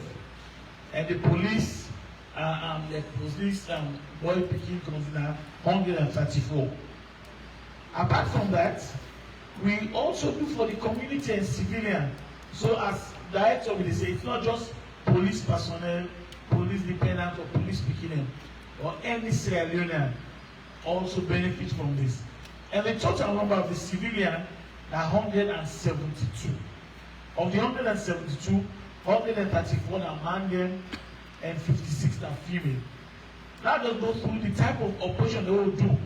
and the police boy pikin comes now 134. Apart from that, we also do for the community and civilian. So as director will say, it's not just police personnel, police dependent or police pikin or any Sierra Leonean also benefit from this. And the total number of the civilian are 172. Of the 172, 134 are men and 56 are female. That just goes through the type of operation they will do.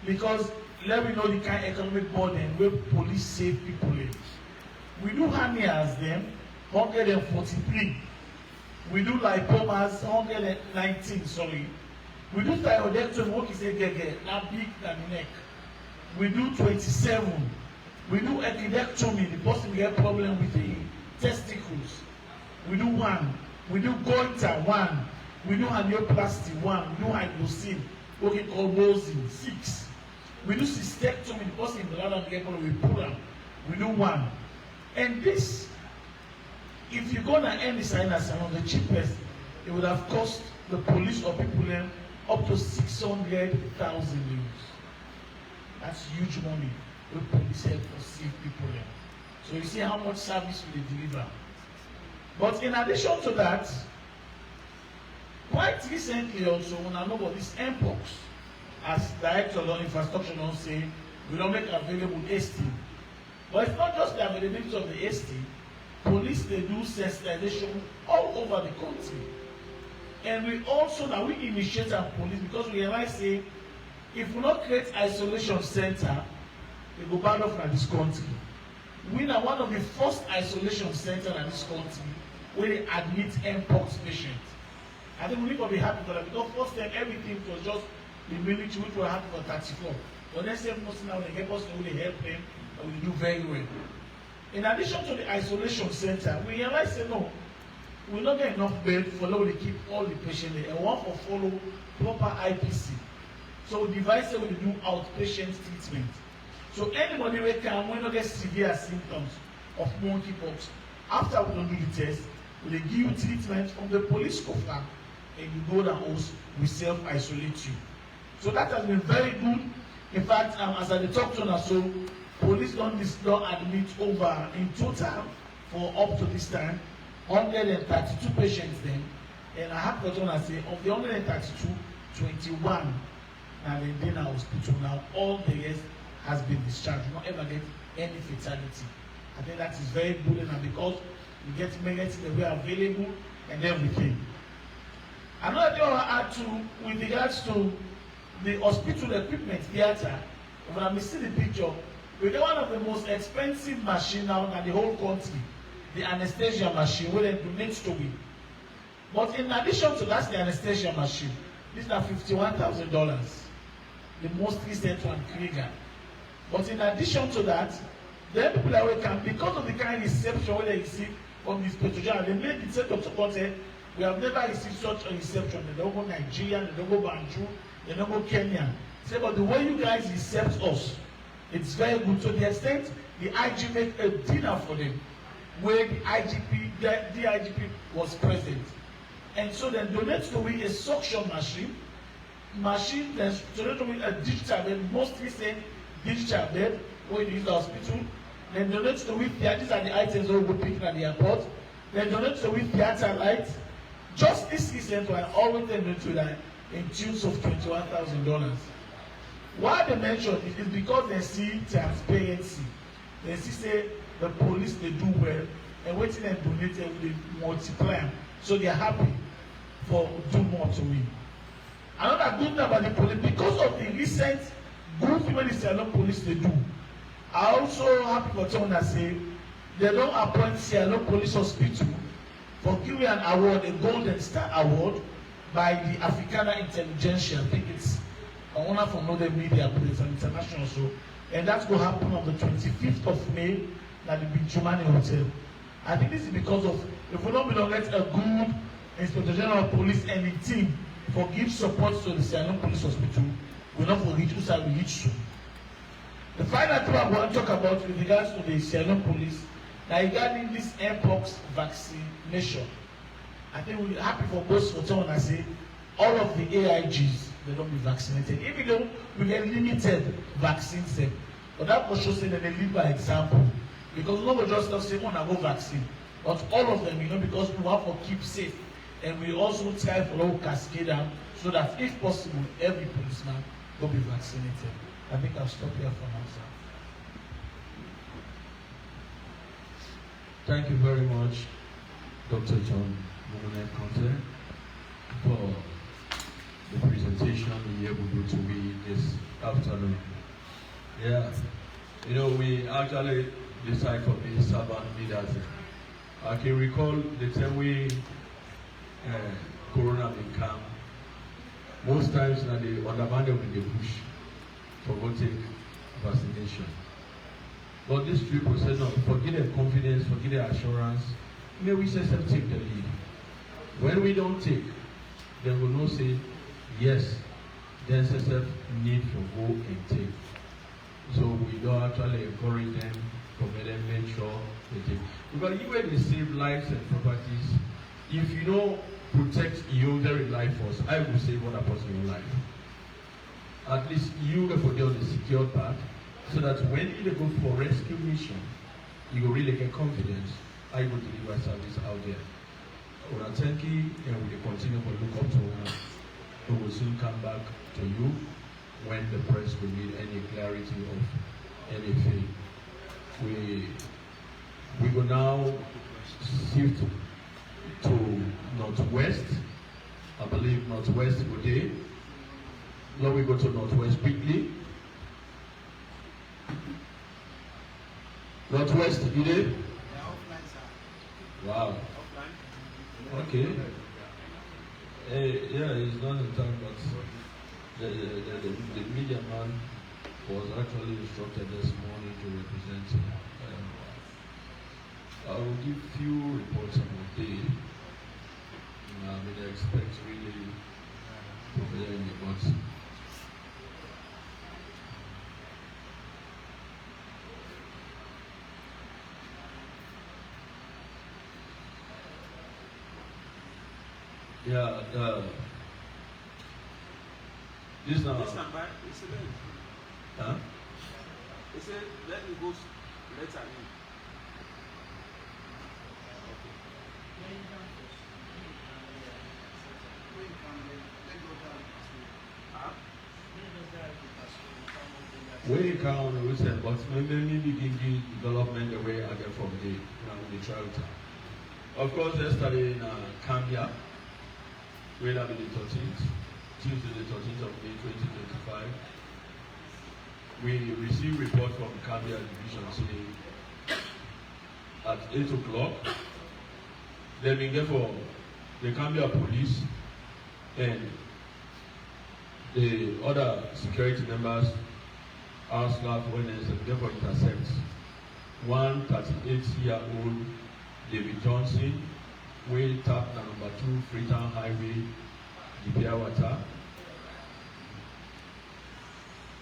Because let me know the kind of economic burden where police save people in. We do hernias them, 143. We do lipomas, 119, sorry. We do thyroidectomy, what is it, not big than the neck. We do 27. We do epidectomy, the person will get problem with the testicles. We do 1. We do goiter 1. We do hernioplasty 1. We do hydrocele, what we call Rosin 6. We do cystectomy, the person in the bladder will get problem, we pull them. We do 1. And this, if you go to any sinus and on the cheapest, it would have cost the police or people up to 600,000 euros. That's huge money. The police help us save people there. So you see how much service we deliver. But in addition to that, quite recently also, when I know about this MPOX, as Director of Infrastructure don't say, we don't make available ST. But it's not just the availability of the ST. Police, they do sensitization all over the country. And we also, now we initiate our police because we realize, say, if we not create isolation center, we go bad off in this country. We are one of the first isolation centers in this country where they admit MPOX patients. I think we need to be happy for that because first time everything was just the military, which were happy for 34. But then 7 months now they help us to really help them and we do very well. In addition to the isolation center, we realize say no, we not get enough bed for now to keep all the patients there and one for follow proper IPC. So we devise a way to do outpatient treatment. So anybody who can when not get severe symptoms of monkeypox, after we don't do the test, we give you treatment from the police coffer and you go down house, we self-isolate you. So that has been very good. In fact, as I talk to us, so police don't admit over in total for up to this time 132 patients then, And I have to say, of the 132, 21 now they in our hospital now. All the rest has been discharged. Not ever get any fatality. I think that is very good, and because we get medicine that we are available and everything. Another thing I want to add to with regards to the hospital equipment theater, when I see the picture, we get one of the most expensive machine now in the whole country, the anesthesia machine, where they donate to it. But in addition to that, the anesthesia machine, this is $51,000, the most recent one, Krieger. But in addition to that, the people that we can, because of the kind of reception where they receive from this pathogen, they made the same Dr. Conte, we have never received such a reception. They don't go Nigeria, they don't go Bantu, they don't go Kenya. Say, but the way you guys accept us, it's very good. To the extent the IG made a dinner for them, where the IGP was present. And so then donate to me a suction machine, then donate to me a digital bed, most recent digital bed, where you use the hospital. Then donate to me, these are the items that we pick at the airport. Then donate to me theater lights. Just this recent one, always donate to that in tunes of $21,000. Why they mention it is because they see transparency. They see say the police they do well, and waiting and donating they multiply. So they are happy for do more to win. Another good thing about the police, because of the recent good thing the Leone police they do, I also happy for someone that say they don't appoint Leone Police Hospital for giving an award, a Golden Star Award, by the Africana Intelligentsia. I think it's a owner from Northern Media, but it's an international show. And that's going to happen on the 25th of May at the Bijumani Hotel. I think this is because of, if we don't let a good Inspector General of Police and the team for give support to the Leone Police Hospital, we're not for reach who we reach soon. The final thing I want to talk about with regards to the Leone Police, now regarding this mpox vaccination, I think we're happy for both for someone that say all of the AIGs they don't be vaccinated. Even though we get limited vaccines, but that was just saying that they lead by example. Because no one just say one go vaccine, but all of them, because we have to keep safe, and we also try for all cascade down so that if possible, every policeman will be vaccinated. I think I'll stop here for now, sir. Thank you very much, Dr. John Conte, for the presentation you're able to be this afternoon. Yeah, we actually decide for being servant leaders. I can recall the time we Corona became, most times now they undermine in the bush for go take vaccination. But this 3% of forget their confidence, forget their assurance, may we say take the lead. When we don't take, then we will not say yes, the SSF need to go and take. So we don't actually encourage them, commit them, make sure they take. Because even they save lives and properties, if you don't protect your very life force, I will save other person your life. At least you will put on the secure part, so that when you go for rescue mission, you will really get confidence. I will deliver service out there. Well, thank you, and we will continue to look up to one. We will soon come back to you when the press will need any clarity of anything. We will now shift to Northwest. I believe Northwest today. Now we go to Northwest quickly. Northwest today. Wow. Okay. Yeah, he's not in time, but the media man was actually instructed this morning to represent him. I will give few reports on the day. I expect really to hear me, but yeah, this now. Huh? He said, let me go later. We count recent, but maybe begin development the way I get from the trial time. Of course, yesterday in Cambia, we have the 13th, Tuesday the 13th of May 2025. We received report from Cambia Division saying at 8 o'clock, they've been there for the Cambia police and the other security members, our staff, witness, and therefore intercept one 38-year-old David Johnson, way tap number 2 Freetown Highway, the Piawata.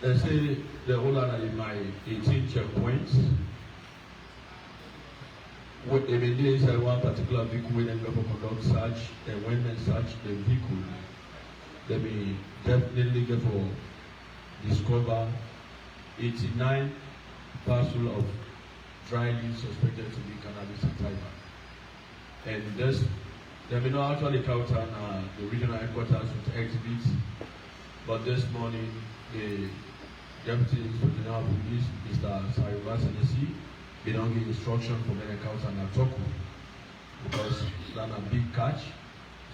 They say the whole lot of my 18 checkpoints. What they been doing is one particular vehicle when they go conduct search, and when they search the vehicle, they may definitely get for discover 89 parcel of dry leaves suspected to be cannabis sativa. And this, they may not actually count on the regional headquarters with exhibits, but this morning the Deputy Inspector General of Police, Mr. Sariva Senesi, they don't give instruction for many counts and Toku because that's a big catch,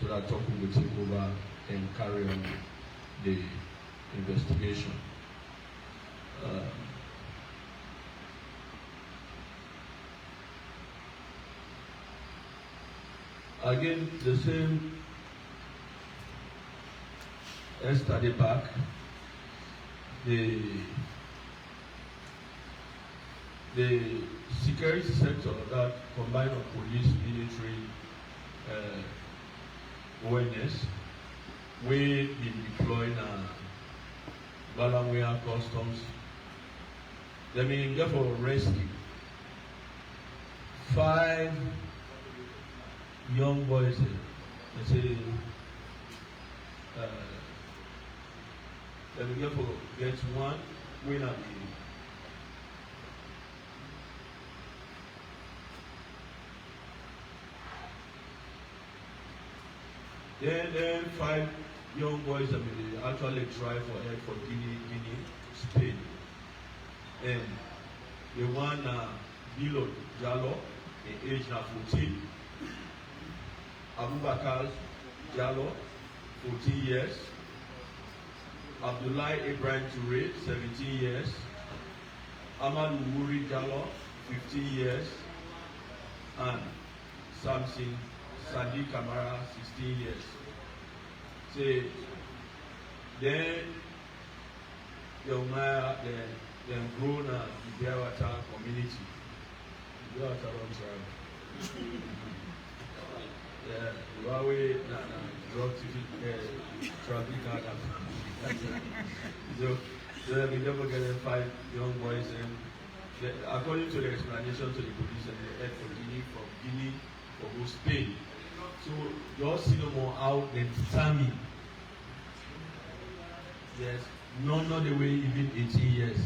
so that Toku will take over and carry on the investigation. Again, the same yesterday back, the security sector that combined of police, military, awareness, we been deploying Balamwea Customs. They mean therefore rescue 5 young boys. They say they mean therefore get one winner. Then 5 young boys that they actually try for Guinea, Spain. And the one Bilo Jallo, the age now 14. Abubakar Jallo, 14 years. Abdullah Ibrahim Toure, 17 years. Ahmad Wuri Jallo, 15 years. And Samson Sadi Kamara, 16 years. Say, then young man, then grown up in the Biawata community. Biawata don't try. Yeah, Huawei, drug traffic. So we never get 5 young boys, and according to the explanation to the police, and they head for Guinea for Spain. So you all see no more out than determined. Yes, not the way even 18 years.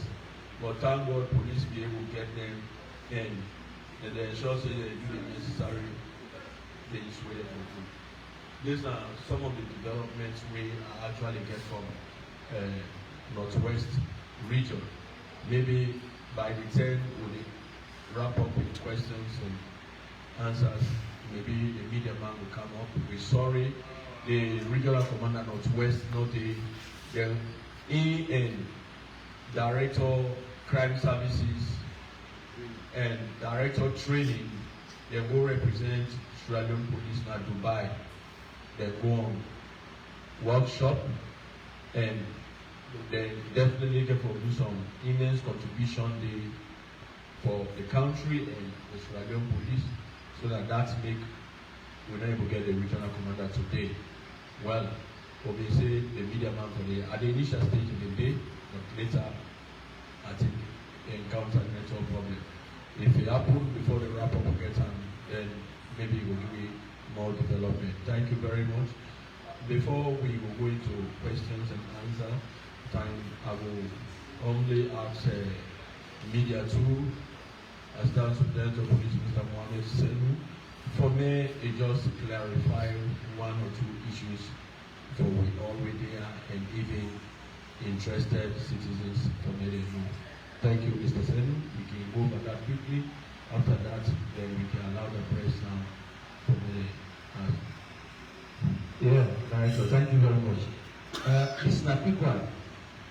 But thank God police be able to get them and they ensure say they do the necessary things where they do. These are some of the developments we actually get from Northwest region. Maybe by the 10 we'll wrap up with questions and answers. Maybe the media man will come up. We're sorry, the regional commander Northwest, not the EN Director Crime Services and Director Training. They go represent Australian Police in Dubai. They go on workshop and they definitely can do some immense contribution for the country and the Australian Police. So that make we're not able to get the regional commander today. Well, obviously the media man for at the initial stage of the day, but later I think they encountered network problem. If it happened before the wrap up gets on, then maybe it will give me more development. Thank you very much. Before we will go into questions and answer time, I will only ask media too. As that's Superintendent of Police, Mr. Mohamed Senu. For me, it just clarify 1 or 2 issues for we already are and even interested citizens to let them know. Thank you, Mr. Senu. We can go over that quickly. After that, then we can allow the press now for the. Yeah, nice. So thank you very much. This is a quick one.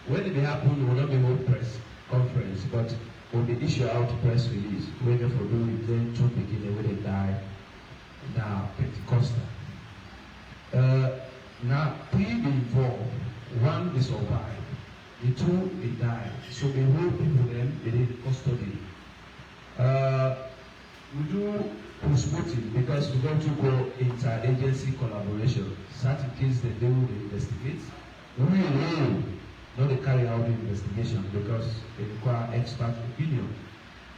When it happened, it will not be hold press conference, but we'll be issue out press release. Whether for doing it, then two beginning when they die. Now Pentecostal. Now 3 be involved, 1 they survive, the 2 they die. So the whole people then they need custody. We do post-mortem because we want to go inter-agency collaboration. Certain cases that they will investigate. We will not they carry out the investigation because they require expert opinion.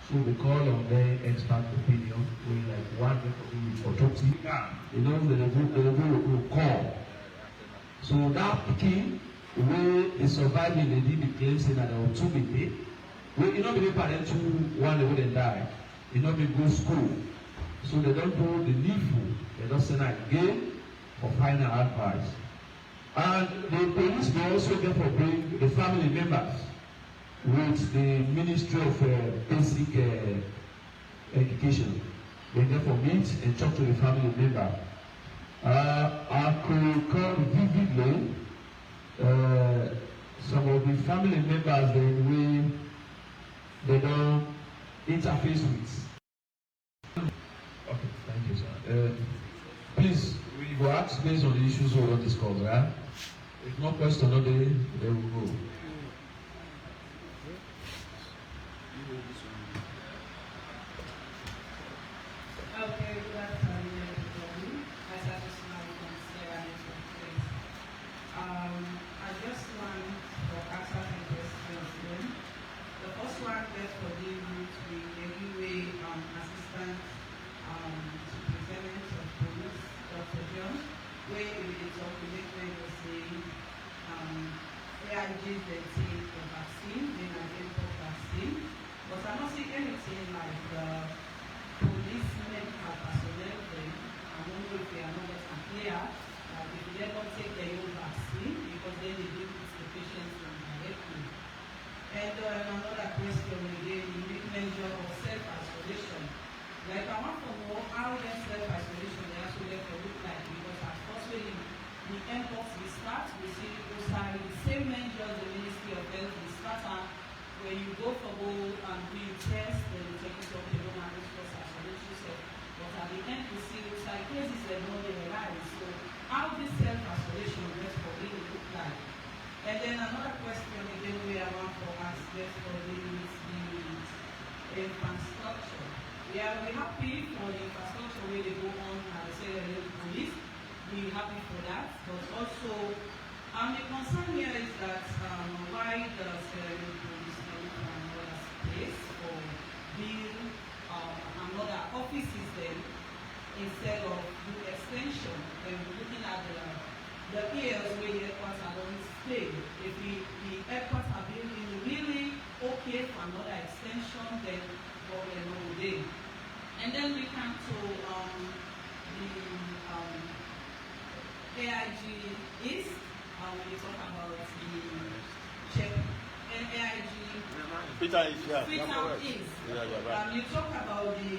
So we call on their expert opinion. We like one with autopsy. You know they will call. So that picking where the surviving lady became saying that there were 2 people. Well, you know the parents who one they wouldn't die. You know they go school. So they don't do the needful. They don't send again for final advice. And the police may also therefore bring the family members with the Ministry of Basic Education. They therefore meet and talk to the family member. I could call vividly some of the family members they don't interface with. Okay, thank you, sir. Please, we will ask based on the issues we will discuss, right? If no question, no day, they will go. Okay, good afternoon, everybody. As I just now from Sarah Network Place. I just want to ask some questions. The first one is for the Leone assistant superintendent of police, Dr. John, where it is documented to say AIGs they take the vaccine, they identify vaccine, but I don't see anything like the police medical personnel then. I don't know if they are not clear if they don't take their own vaccine because then they deal with the patients directly. And another question again, you make mention of self-isolation. Like I want to know how that self-isolation they actually look like because at first when the airports we start, we see outside the same measures the Ministry of Health we start at when you go for go and do your test, then you take it up the home and discuss isolation self. But at the end we see outside cases that don't realize. So how this self-isolation works for really look like. And then another question again we are want to ask this for the infrastructure. We are very happy for the infrastructure where they go on and say the police. We're happy for that. But also, the concern here is that why does the police need another space or build another offices then instead of do extension? When we're looking at the areas where the airports are going to stay. If the airports are building really okay for another extension, then problem no day. And then we come to the AIG East, when you talk about the check AIG Peter is here. Freetown East. You talk about the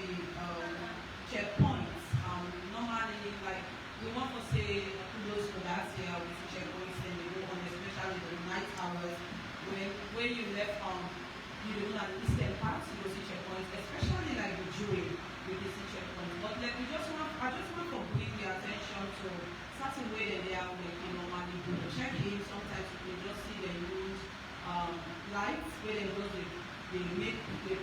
checkpoints. Normally, like we want to say kudos for that year with checkpoints and they go on, especially the night hours when you left you don't have the eastern part, you go see checkpoints, especially like the jury with the checkpoints. But like I just want to bring your attention to certain way that they are like normally do the check-in. Sometimes you can just see they use lights where they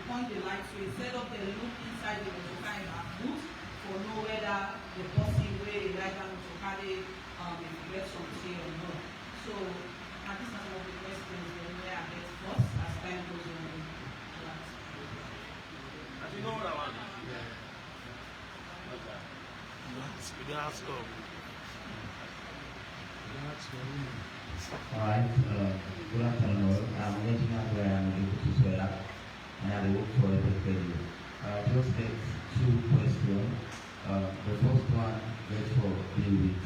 point the lights. So instead of they look inside the kind of booth for know whether the person where they write down to carry if you get something or not. So and these are some of the questions where I get first as time goes on. You know what I want? Yeah. Alright, good afternoon. I'm Reginald where I'm able to swear up and I work for everybody. Just get 2 questions. The first one is for deal with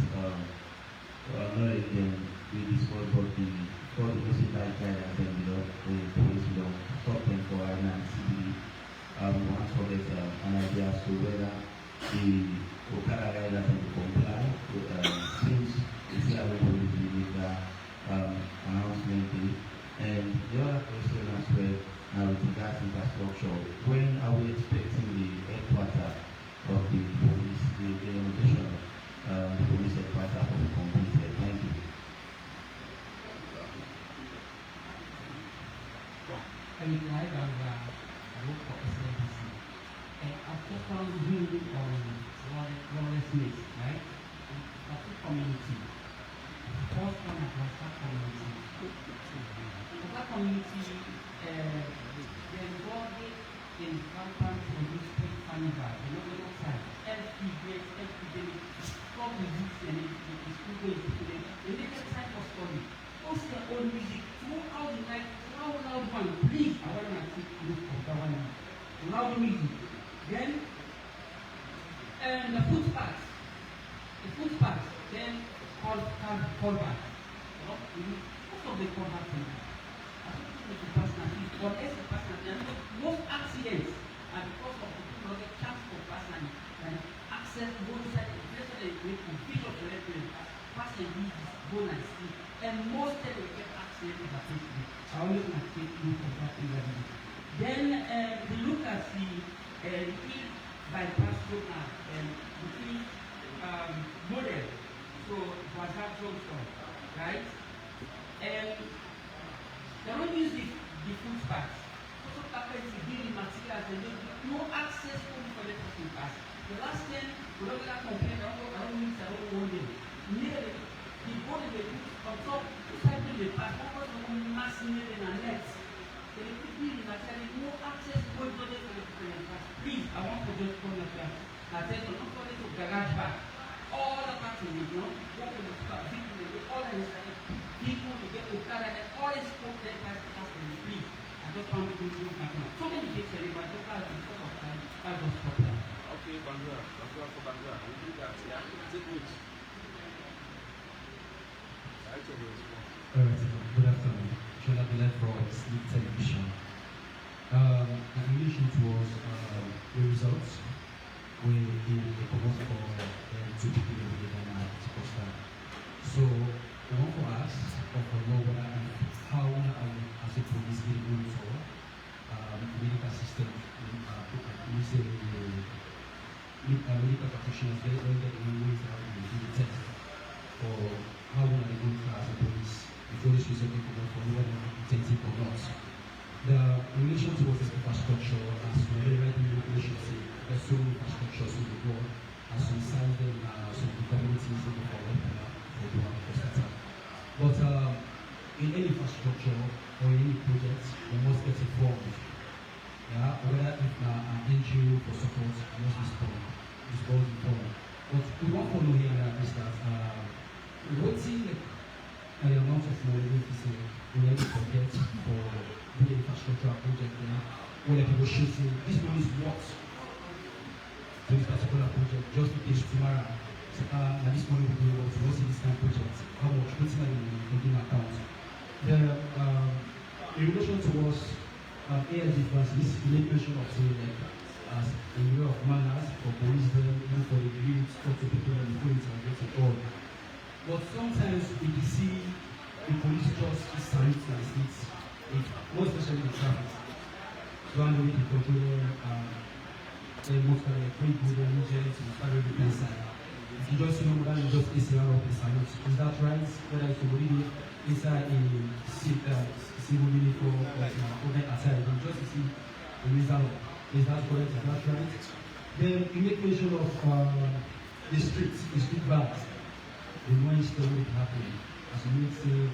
we discussed both the basic guidelines and the police law, stop them for and CBD. We want to get an idea as to whether the Okada riders and the comply since it's here with the announcement day. And the other question as well with regards to infrastructure, when are we expecting the headquarters of the police, the renovation the police headquarters to be completed? Thank you. I work for SNBC. And after found really on lawlessness, right? That's a community. First one was that community. For that community, they're involved in campaign for this street carnival, outside. Every day, stop the youth and the school going to them. They make a time for study. Post their own music throughout the night. Loud one, please. I want to take a look for that one. Loud music. Then, the footpath. Then call back. Most of the call back to I don't think the personality, or as a personality, most accidents are because of the people who get chance for personality and access both sides, especially with the bishop of the reference, passing these bone and sleep. And most of them get accidents in the Facebook. I always want to take look at that thing. Then we look at the bypass program and the model. So was that Johnson, right? And they don't use the footpath. Also happens to be the materials and no access only for the footpath. The last thing, we don't get a complaint, I don't want them. Nearly, the body they put on top, cycle the path, almost mass needed and nets. So they put the material, no access going to the path. Please, I want to just come up here. Attention, not only to garage back. All the parts in the what will the start, all the people will get Okada and all the scope that has to pass in the street. I just want to do something. So many things anyway, but just because of time, I just stop there. Okay, Bandura, we'll do that. Yeah, take it. Good afternoon. Shola Bilal from Sleep Television. In relation towards the results, we did a proposal for 2 people in Pentecostal. So, we want to ask for know whether how as a police will monitor medical system, medical practitioners, they get ways how to do the test for how are they going to as a police before this result will come for whether they're authentic or not. The relation towards this infrastructure, as we already relations say, there's so many infrastructures in the world, as we sign them, some of the communities in the world for the hospital. But in any infrastructure or any project, we must get informed. Yeah, whether if an NGO for support must be informed. But we want to know here is that waiting the amount of money we need to get for the infrastructure project there, where people should say this money is what to this particular project, just in case tomorrow and this money will be able to see this kind of project, how much putting in the account. In relation towards ASD funds, this mention of saying as a way of manners for police them, even for the youth, talk to people and the police and get it all. But sometimes we can see the police just signs and states, more especially the traffic. So I know we can control most of the free good agents and carry the inside. If you just know that you just ACR of the silence. Is that right? Whether it's somebody inside a civil uniform or outside, you just see the result. Is that correct? Is that right? Then you make mention of the street bags. The noise that will happen. As you may say,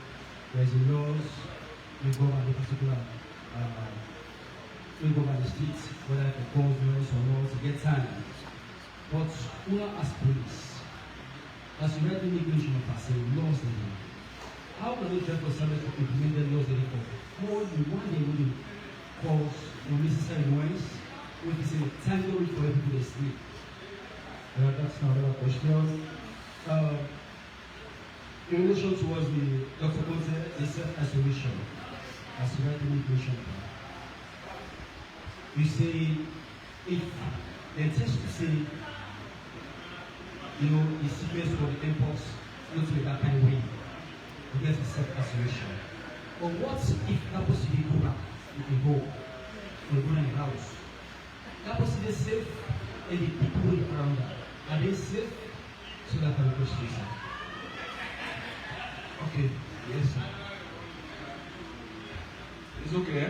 there's a laws, we govern the particular, we govern the streets, whether it calls noise or not, to get time. But we are as police, as you read the immigration of us, laws in them. How can we try for service to implement the laws in the more than one day will cause unnecessary noise, which is a tangle for people to sleep. That's not a question. in relation towards the Dr. Bote, the self-isolation, as you rightly mentioned, you say, if they test to say, you know, the sickness for the impulse, not to that kind of way, against the self-isolation. But what if that person they go back, if they go in the house? That person is safe, and the people around that, are they safe? So that can be question, sir. Okay, yes, sir. It's okay?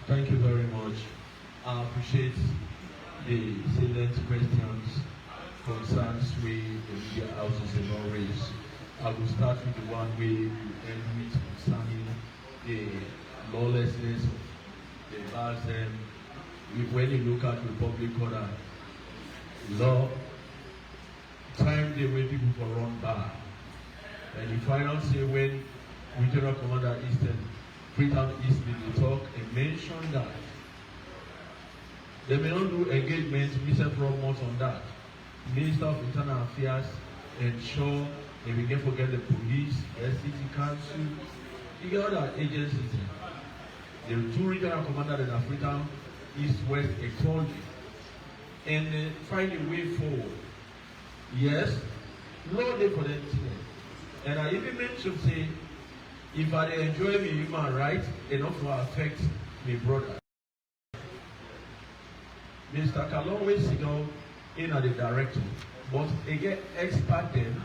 Thank you very much. I appreciate the salient questions, concerns we the media houses in all raised. I will start with the one we end with concerning the lawlessness of the bars. When you look at the public order law, time the way people for run bar. And the final say when Regional Commander Eastern, Freetown East, they talk and mention that they may not do engagements, Mr. Promos on that. Minister of Internal Affairs ensure they will get forget the police, the city council, you get other agencies. The two regional commanders in Africa, East, West, ecology, and find a way forward. Yes, no day for them today. And I even mentioned say, if I enjoy my human rights, enough will affect my brother. Mr. Kalonwe sit down in at the director, but again expert them